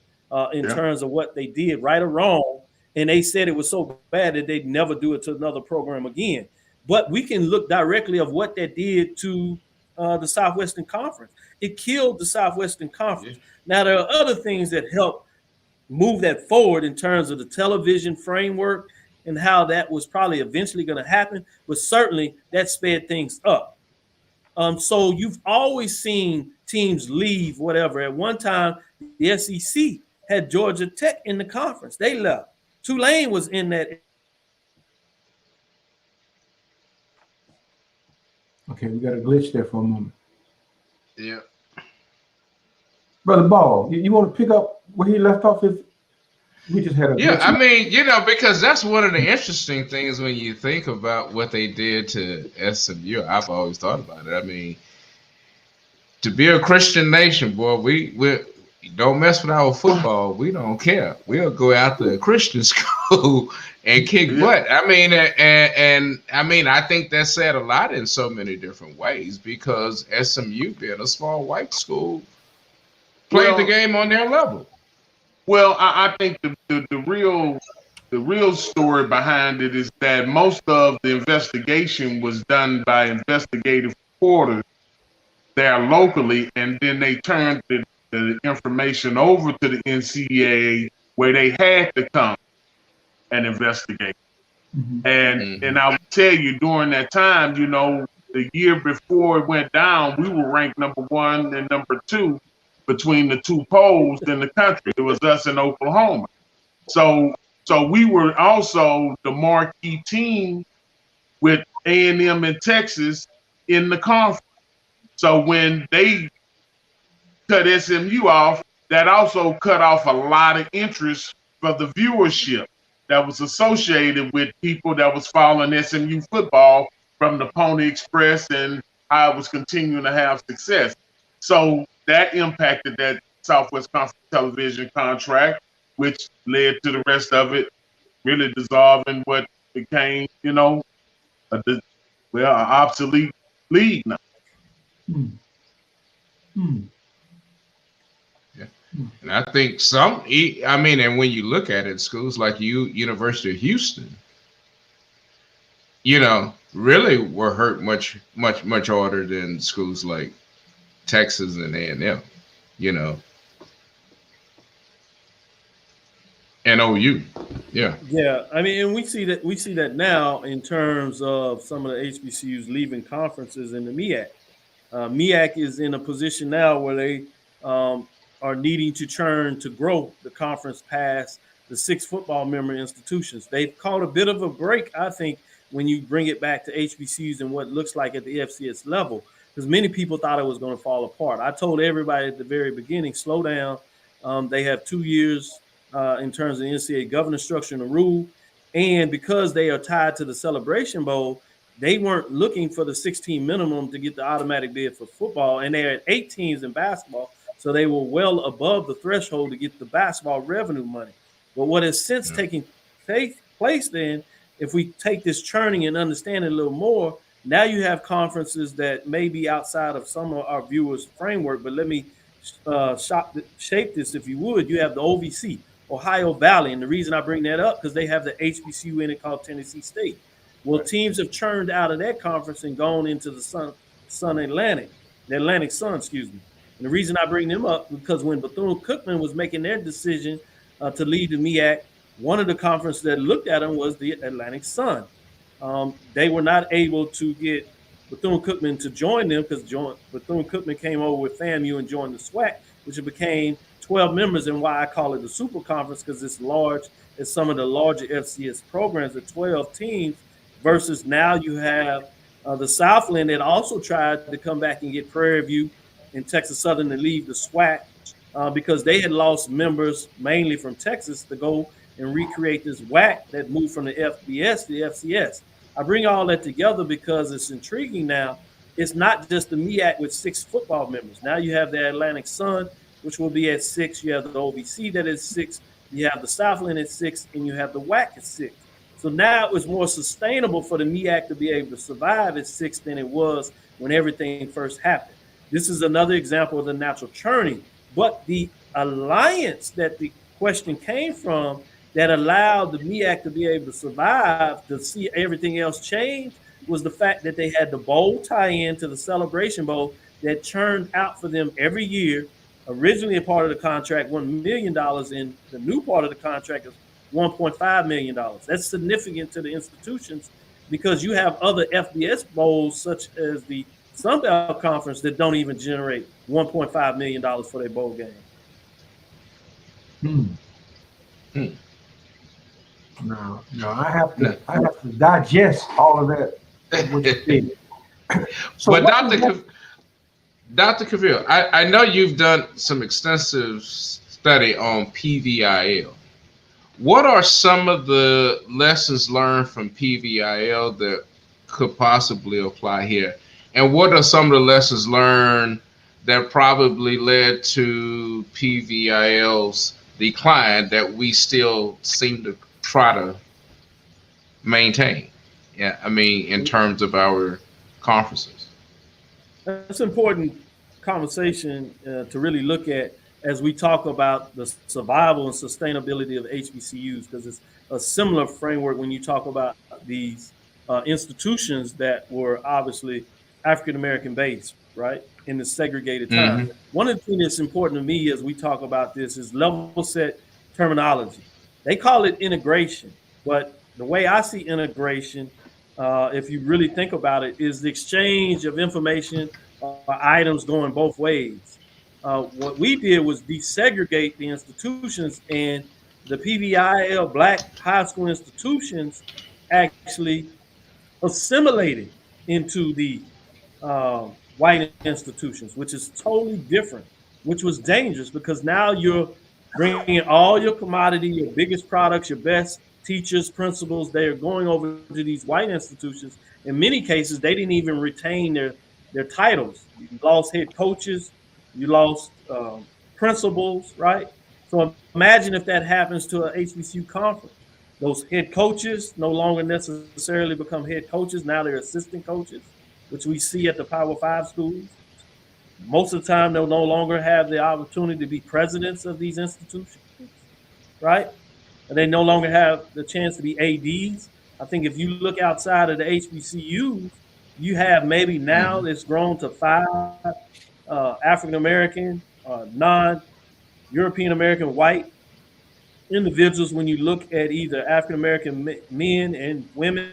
in terms of what they did, right or wrong. And they said it was so bad that they'd never do it to another program again. But we can look directly of what that did to the Southwestern Conference. It killed the Southwestern Conference. Yeah. Now, there are other things that help move that forward in terms of the television framework and how that was probably eventually going to happen, but certainly that sped things up. So you've always seen teams leave, whatever. At one time, the SEC had Georgia Tech in the conference. They left. Tulane was in that. Okay, we got a glitch there for a moment. Yeah. Brother Ball, you want to pick up where he left off? We just had a glitch. I mean, because that's one of the interesting things when you think about what they did to SMU. I've always thought about it. I mean, to be a Christian nation, boy, we don't mess with our football. We don't care. We'll go after a Christian school and kick butt. I mean, and I mean, I think that said a lot in so many different ways because SMU, being a small white school, played the game on their level. Well, I think the real story behind it is that most of the investigation was done by investigative reporters there locally, and then they turned the information over to the NCAA where they had to come and investigate. Mm-hmm. And I would tell you during that time, the year before it went down, we were ranked number 1 and number 2 between the 2 poles in the country. It was us in Oklahoma. So we were also the marquee team with A&M in Texas in the conference. So when they cut SMU off, that also cut off a lot of interest for the viewership that was associated with people that was following SMU football from the Pony Express and how it was continuing to have success. So that impacted that Southwest Conference television contract, which led to the rest of it really dissolving what became, an obsolete league now. Yeah. And I think and when you look at it, schools like University of Houston, really were hurt much harder than schools like Texas and A&M, and OU. Yeah. Yeah. I mean, and we see that now in terms of some of the HBCUs leaving conferences in the MEAC. MEAC is in a position now where they are needing to churn to grow the conference past the 6 football member institutions. They've caught a bit of a break, I think, when you bring it back to HBCUs and what it looks like at the FCS level, because many people thought it was going to fall apart. I told everybody at the very beginning, slow down. They have 2 years in terms of the NCAA governance structure and the rule. And because they are tied to the Celebration Bowl, they weren't looking for the 16 minimum to get the automatic bid for football. And they're at 8 teams in basketball. So they were well above the threshold to get the basketball revenue money. But what has since taken place then, if we take this churning and understand it a little more, now you have conferences that may be outside of some of our viewers' framework. But let me shape this, if you would. You have the OVC, Ohio Valley. And the reason I bring that up, because they have the HBCU in it called Tennessee State. Well, teams have churned out of that conference and gone into the Atlantic Sun, excuse me. And the reason I bring them up, because when Bethune-Cookman was making their decision to leave the MEAC, one of the conferences that looked at them was the Atlantic Sun. They were not able to get Bethune-Cookman to join them because Bethune-Cookman came over with FAMU and joined the SWAC, which became 12 members, and why I call it the Super Conference, because it's large. It's some of the larger FCS programs at 12 teams, versus now you have the Southland that also tried to come back and get Prairie View and Texas Southern to leave the SWAC because they had lost members mainly from Texas to go and recreate this WAC that moved from the FBS to the FCS. I bring all that together because it's intriguing now. It's not just the MEAC with 6 football members. Now you have the Atlantic Sun, which will be at 6. You have the OVC that is 6. You have the Southland at 6, and you have the WAC at 6. So now it was more sustainable for the MEAC to be able to survive at 6 than it was when everything first happened. This is another example of the natural churning. But the alliance that the question came from that allowed the MEAC to be able to survive, to see everything else change, was the fact that they had the bowl tie-in to the Celebration Bowl that churned out for them every year. Originally a part of the contract, $1 million, and the new part of the contract is $1.5 million. That's significant to the institutions because you have other FBS bowls, such as the Sun Belt Conference, that don't even generate $1.5 million for their bowl game. No, I have to digest all of that. So but Dr. Cavil, I know you've done some extensive study on PVIL. What are some of the lessons learned from PVIL that could possibly apply here? And what are some of the lessons learned that probably led to PVIL's decline that we still seem to try to maintain? Yeah, I mean, in terms of our conferences. That's an important conversation to really look at as we talk about the survival and sustainability of HBCUs, because it's a similar framework when you talk about these institutions that were obviously African-American based, right, in the segregated time. Mm-hmm. One of the things that's important to me as we talk about this is level set terminology. They call it integration, but the way I see integration, if you really think about it, is the exchange of information or items going both ways. What we did was desegregate the institutions, and the PVIL Black high school institutions actually assimilated into the white institutions, which is totally different, which was dangerous because now you're bringing all your commodity, your biggest products, your best teachers, principals, they are going over to these white institutions. In many cases, they didn't even retain their titles. You lost head coaches, you lost principals, right? So imagine if that happens to a HBCU conference. Those head coaches no longer necessarily become head coaches. Now they're assistant coaches, which we see at the Power Five schools. Most of the time, they'll no longer have the opportunity to be presidents of these institutions, right? And they no longer have the chance to be ADs. I think if you look outside of the HBCUs, you have maybe now it's grown to 5 African American, non-European American white individuals when you look at either African American men and women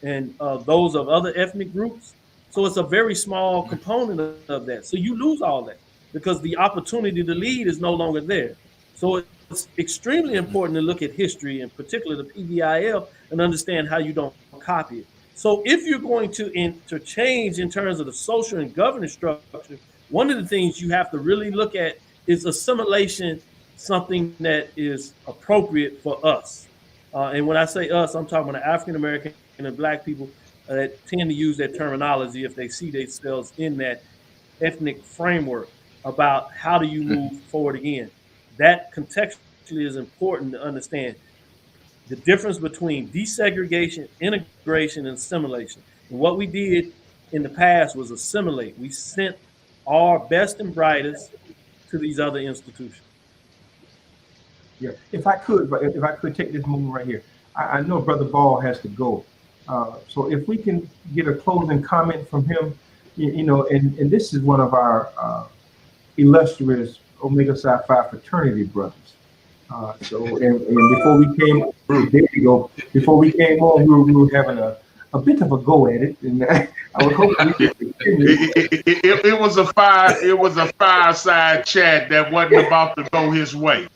and those of other ethnic groups. So it's a very small component of that. So you lose all that because the opportunity to lead is no longer there. So it's extremely important to look at history, in particular the PVIL, and understand how you don't copy it. So if you're going to interchange in terms of the social and governance structure, one of the things you have to really look at is assimilation, something that is appropriate for us. And when I say us, I'm talking about African American and Black people that tend to use that terminology if they see themselves in that ethnic framework about how do you move forward again. That contextually is important to understand the difference between desegregation, integration, and assimilation. And what we did in the past was assimilate. We sent our best and brightest to these other institutions. Yeah, if I could take this moment right here, I know Brother Ball has to go, so if we can get a closing comment from him, you know, and this is one of our illustrious Omega Psi Phi fraternity brothers. So and before we came, there you go. Before we came on, we were having a bit of a go at it, and I was hoping we could continue. It was a fireside chat that wasn't about to go his way.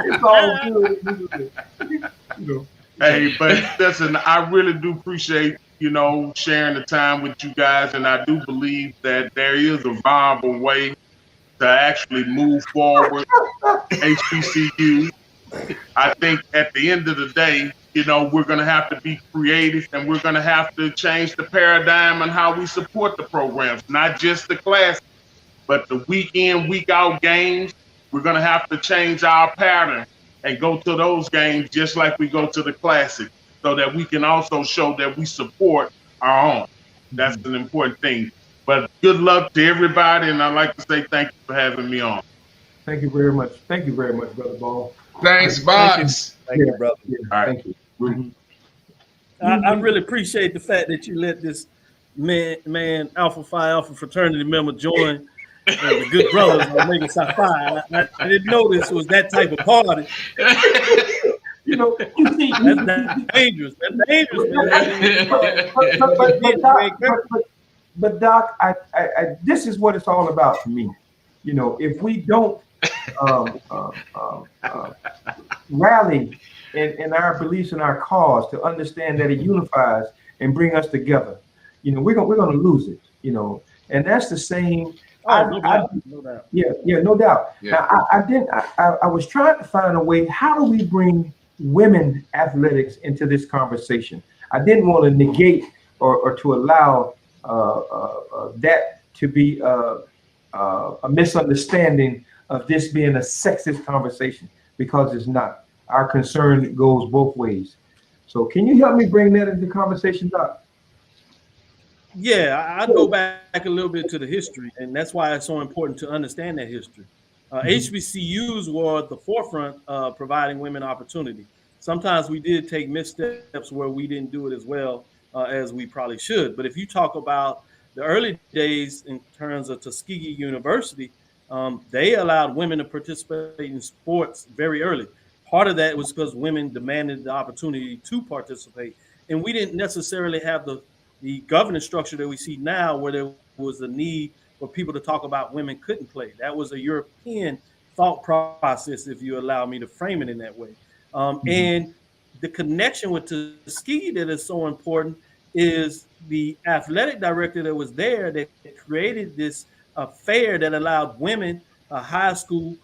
It's all good. You know. Hey, but listen, I really do appreciate, you know, sharing the time with you guys, and I do believe that there is a viable way to actually move forward HBCU. I think at the end of the day, you know, we're going to have to be creative, and we're going to have to change the paradigm on how we support the programs, not just the class, but the week in, week out games. We're going to have to change our pattern and go to those games just like we go to the classic, so that we can also show that we support our own. That's an important thing. But good luck to everybody, and I'd like to say thank you for having me on. Thank you very much. Thank you very much, Brother Ball. Thanks, Box. Thank you, brother. Yeah, All right. thank you. I really appreciate the fact that you let this man Alpha Phi Alpha fraternity member join the good brothers of Omega Psi Phi. I didn't know this was that type of party. You know, you see, That's dangerous. That's dangerous, man. but Doc, I this is what it's all about to me. You know, if we don't rally in our beliefs and our cause to understand that it unifies and bring us together, you know, we're gonna lose it. You know, and that's the same. No doubt. Yeah, no doubt. Yeah. Now, I was trying to find a way. How do we bring women athletics into this conversation? I didn't want to negate or to allow that to be a misunderstanding of this being a sexist conversation, because it's not. Our concern goes both ways. So can you help me bring that into the conversation, Doc? Yeah, I go back a little bit to the history, and that's why it's so important to understand that history. HBCUs were at the forefront of providing women opportunity. Sometimes we did take missteps where we didn't do it as well as we probably should. But if you talk about the early days in terms of Tuskegee University, they allowed women to participate in sports very early. Part of that was because women demanded the opportunity to participate, and we didn't necessarily have the governance structure that we see now, where there was a need for people to talk about women couldn't play. That was a European thought process, if you allow me to frame it in that way. And the connection with Tuskegee that is so important is the athletic director that was there that created this fair that allowed women, high school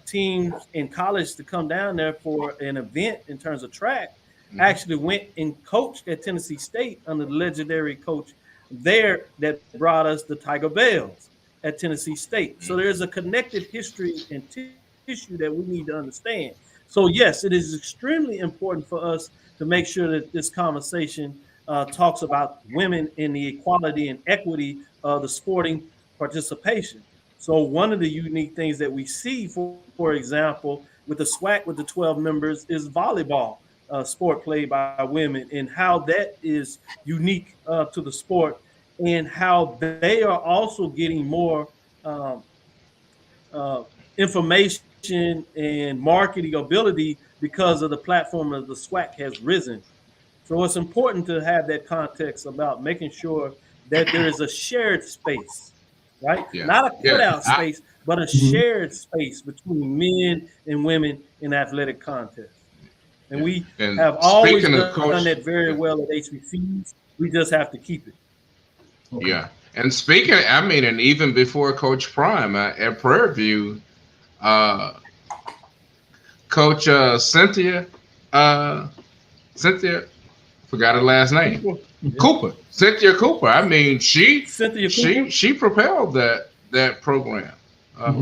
teams, in college to come down there for an event in terms of track. Actually went and coached at Tennessee State under the legendary coach there that brought us the Tiger Bells at Tennessee State. So there's a connected history and tissue that we need to understand. So yes, it is extremely important for us to make sure that this conversation talks about women and the equality and equity of the sporting participation. So one of the unique things that we see, for example, with the SWAC with the 12 members is volleyball sport played by women, and how that is unique to the sport, and how they are also getting more information and marketing ability because of the platform of the SWAC has risen. So it's important to have that context about making sure that there is a shared space, right? Yeah. Not a cutout space, but a shared space between men and women in athletic contests. And we have always done that very well at HBCUs. We just have to keep it. Okay. Yeah. And speaking, I mean, and even before Coach Prime at Prairie View, Coach Cynthia, forgot her last name. Cooper. Cynthia Cooper. I mean, she propelled that program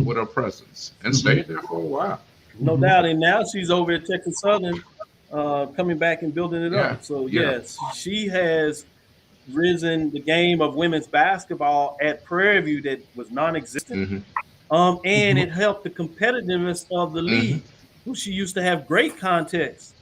with her presence and stayed there for a while. No doubt. And now she's over at Texas Southern, coming back and building it up. So yes, she has risen the game of women's basketball at Prairie View that was non-existent. And it helped the competitiveness of the league. She used to have great context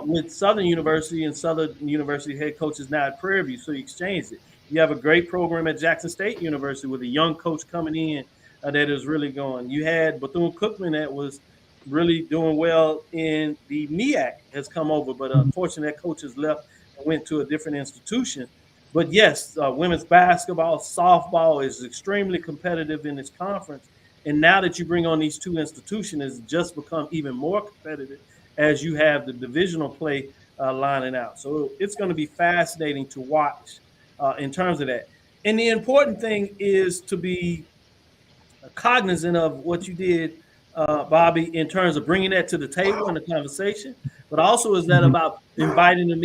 with Southern University, and Southern University head coaches now at Prairie View, so you exchanged it. You have a great program at Jackson State University with a young coach coming in that is really going. You had Bethune-Cookman that was really doing well in the MEAC, has come over, but unfortunately that coach has left and went to a different institution. But yes, women's basketball, softball is extremely competitive in this conference. And now that you bring on these two institutions, it's just become even more competitive as you have the divisional play lining out. So it's going to be fascinating to watch in terms of that. And the important thing is to be cognizant of what you did, Bobby, in terms of bringing that to the table in the conversation, but also is that about inviting them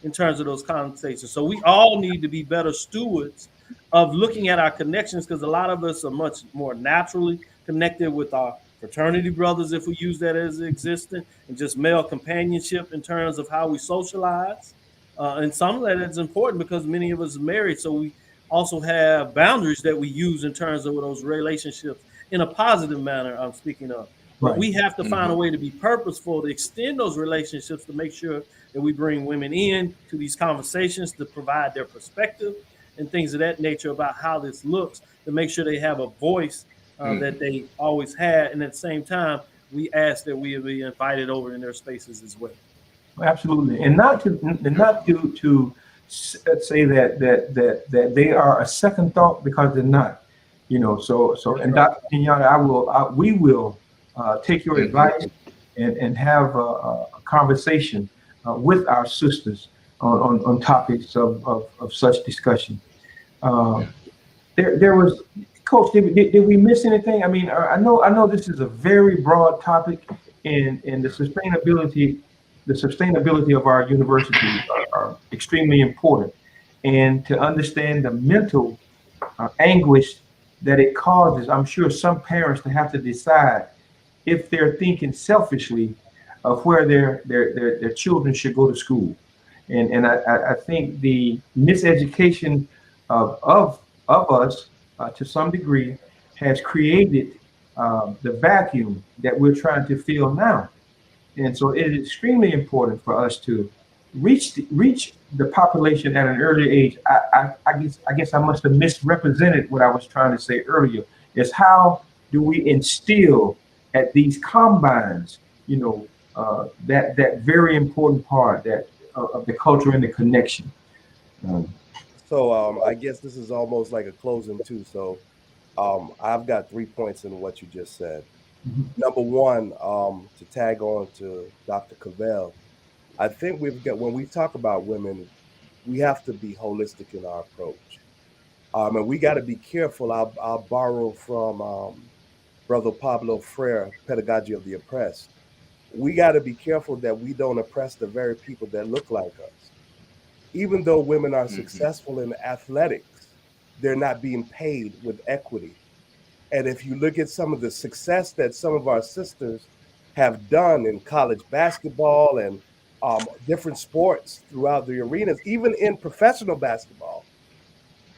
in terms of those conversations. So we all need to be better stewards of looking at our connections, because a lot of us are much more naturally connected with our fraternity brothers, if we use that as existent, and just male companionship in terms of how we socialize. And some of that is important because many of us are married, so we also have boundaries that we use in terms of those relationships in a positive manner, I'm speaking of. But we have to find a way to be purposeful, to extend those relationships, to make sure that we bring women in to these conversations, to provide their perspective and things of that nature about how this looks, to make sure they have a voice that they always had. And at the same time, we ask that we be invited over in their spaces as well. Absolutely. And not to say that they are a second thought, because they're not, so and Dr. Kenyatta, we will take your advice and have a conversation with our sisters on topics of such discussion. There was, Coach, did we miss anything? I mean, I know this is a very broad topic, and the sustainability of our universities are extremely important, and to understand the mental anguish that it causes, I'm sure some parents to have to decide if they're thinking selfishly of where their children should go to school. And I think the miseducation of us to some degree has created the vacuum that we're trying to fill now. And so it is extremely important for us to reach the population at an early age. I guess I must have misrepresented what I was trying to say earlier, is how do we instill at these combines that very important part that of the culture and the connection. So I guess this is almost like a closing too. So I've got 3 points in what you just said. Mhm. Number one, to tag on to Dr. Cavil, I think we've got, when we talk about women, we have to be holistic in our approach. And we got to be careful. I'll borrow from Brother Pablo Freire, Pedagogy of the Oppressed. We got to be careful that we don't oppress the very people that look like us. Even though women are successful in athletics, they're not being paid with equity. And if you look at some of the success that some of our sisters have done in college basketball and different sports throughout the arenas, even in professional basketball,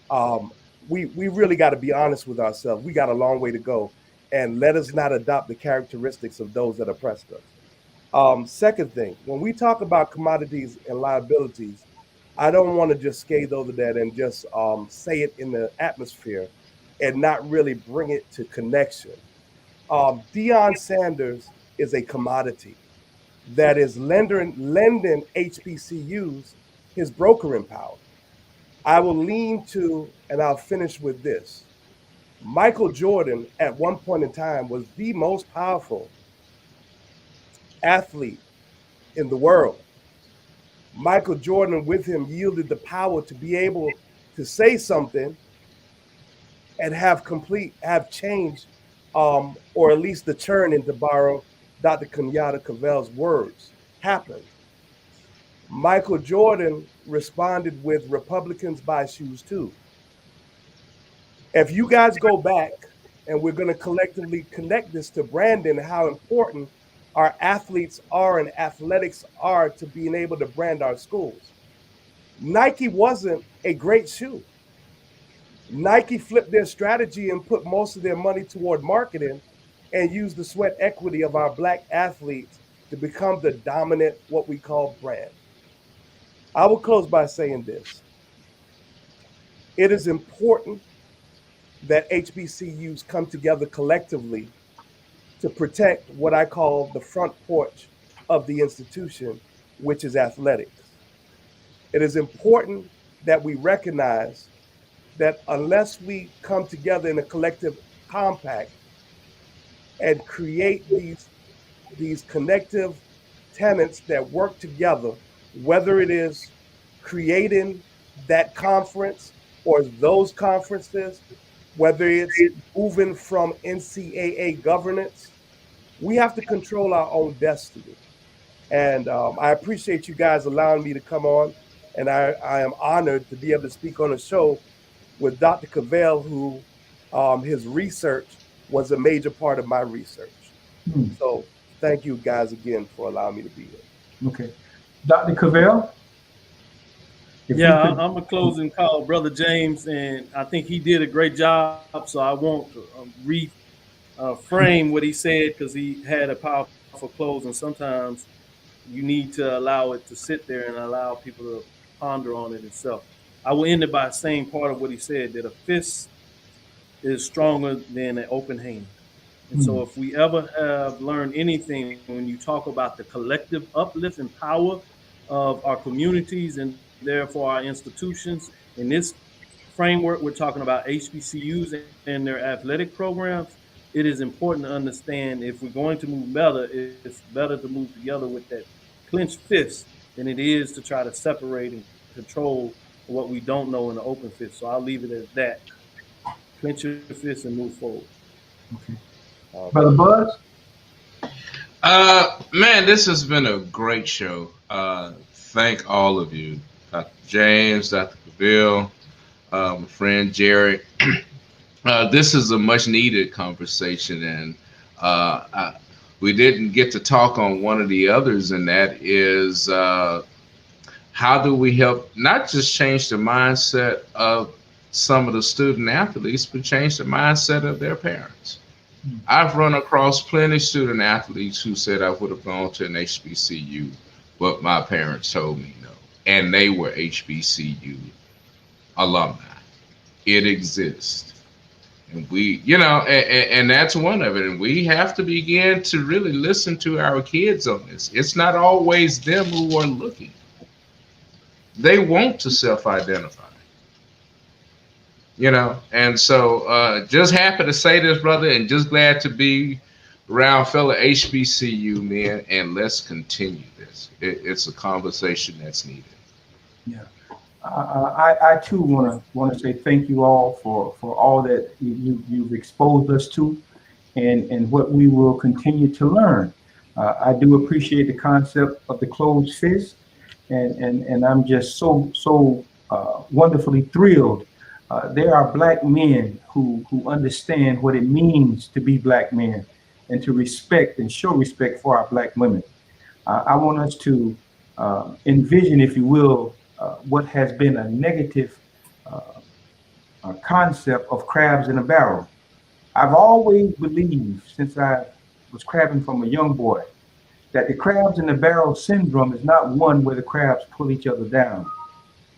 um, we really got to be honest with ourselves. We got a long way to go, and let us not adopt the characteristics of those that oppressed us. Second thing, when we talk about commodities and liabilities, I don't want to just skate over that and just say it in the atmosphere and not really bring it to connection. Deion Sanders is a commodity that is lending HBCUs his brokering power. I will lean to, and I'll finish with this. Michael Jordan, at one point in time, was the most powerful athlete in the world. Michael Jordan, with him, yielded the power to be able to say something and have change, or at least the churning, to borrow Dr. Kenyatta Cavil's words, happened. Michael Jordan responded with Republicans buy shoes too. If you guys go back, and we're going to collectively connect this to Brandon, how important our athletes are and athletics are to being able to brand our schools. Nike wasn't a great shoe. Nike flipped their strategy and put most of their money toward marketing and used the sweat equity of our Black athletes to become the dominant, what we call, brand. I will close by saying this. It is important that HBCUs come together collectively to protect what I call the front porch of the institution, which is athletics. It is important that we recognize that unless we come together in a collective compact and create these connective tenants that work together, whether it is creating that conference or those conferences, whether it's moving from NCAA governance, we have to control our own destiny. And I appreciate you guys allowing me to come on. And I am honored to be able to speak on a show with Dr. Cavil, who his research was a major part of my research. Hmm. So thank you guys again for allowing me to be here. Okay. Dr. Cavil? Yeah, I'm a closing call, Brother James, and I think he did a great job. So I won't reframe what he said, because he had a powerful close, and sometimes you need to allow it to sit there and allow people to ponder on it itself. I will end it by saying part of what he said, that a fist is stronger than an open hand. And so if we ever have learned anything, when you talk about the collective uplift and power of our communities and therefore our institutions, in this framework, we're talking about HBCUs and their athletic programs. It is important to understand, if we're going to move better, it's better to move together with that clenched fist than it is to try to separate and control what we don't know in the open fist. So I'll leave it as that. Clench your fist and move forward. Okay. Brother Buzz? Man, this has been a great show. Thank all of you, Dr. James, Dr. Pvil, my friend Jerry. This is a much needed conversation, and we didn't get to talk on one of the others, and that is how do we help not just change the mindset of some of the student athletes, but change the mindset of their parents. I've run across plenty of student athletes who said I would have gone to an HBCU, but my parents told me no. And they were HBCU alumni. It exists. And we, you know, and that's one of it. And we have to begin to really listen to our kids on this. It's not always them who are looking. They want to self-identify, you know. And so just happy to say this, brother, and just glad to be around fellow HBCU men. And let's continue this. It's a conversation that's needed. Yeah. I too want to say thank you all for all that you've exposed us to, and what we will continue to learn. I do appreciate the concept of the closed fist, and I'm just so wonderfully thrilled. There are Black men who understand what it means to be Black men, and to respect and show respect for our Black women. I want us to envision, if you will, what has been a negative concept of crabs in a barrel. I've always believed, since I was crabbing from a young boy, that the crabs in the barrel syndrome is not one where the crabs pull each other down.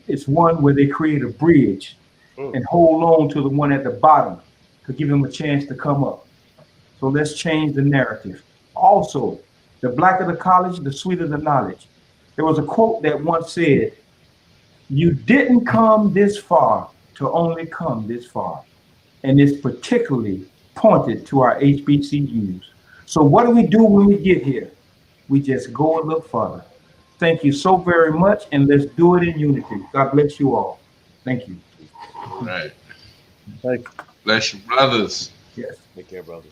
It's one where they create a bridge and hold on to the one at the bottom to give them a chance to come up. So let's change the narrative. Also, the blacker the college, the sweeter the knowledge. There was a quote that once said, "You didn't come this far to only come this far." And it's particularly pointed to our HBCUs. So what do we do when we get here? We just go a little further. Thank you so very much, and let's do it in unity. God bless you all. Thank you. All right. Thank you. Bless you, brothers. Yes. Take care, brother.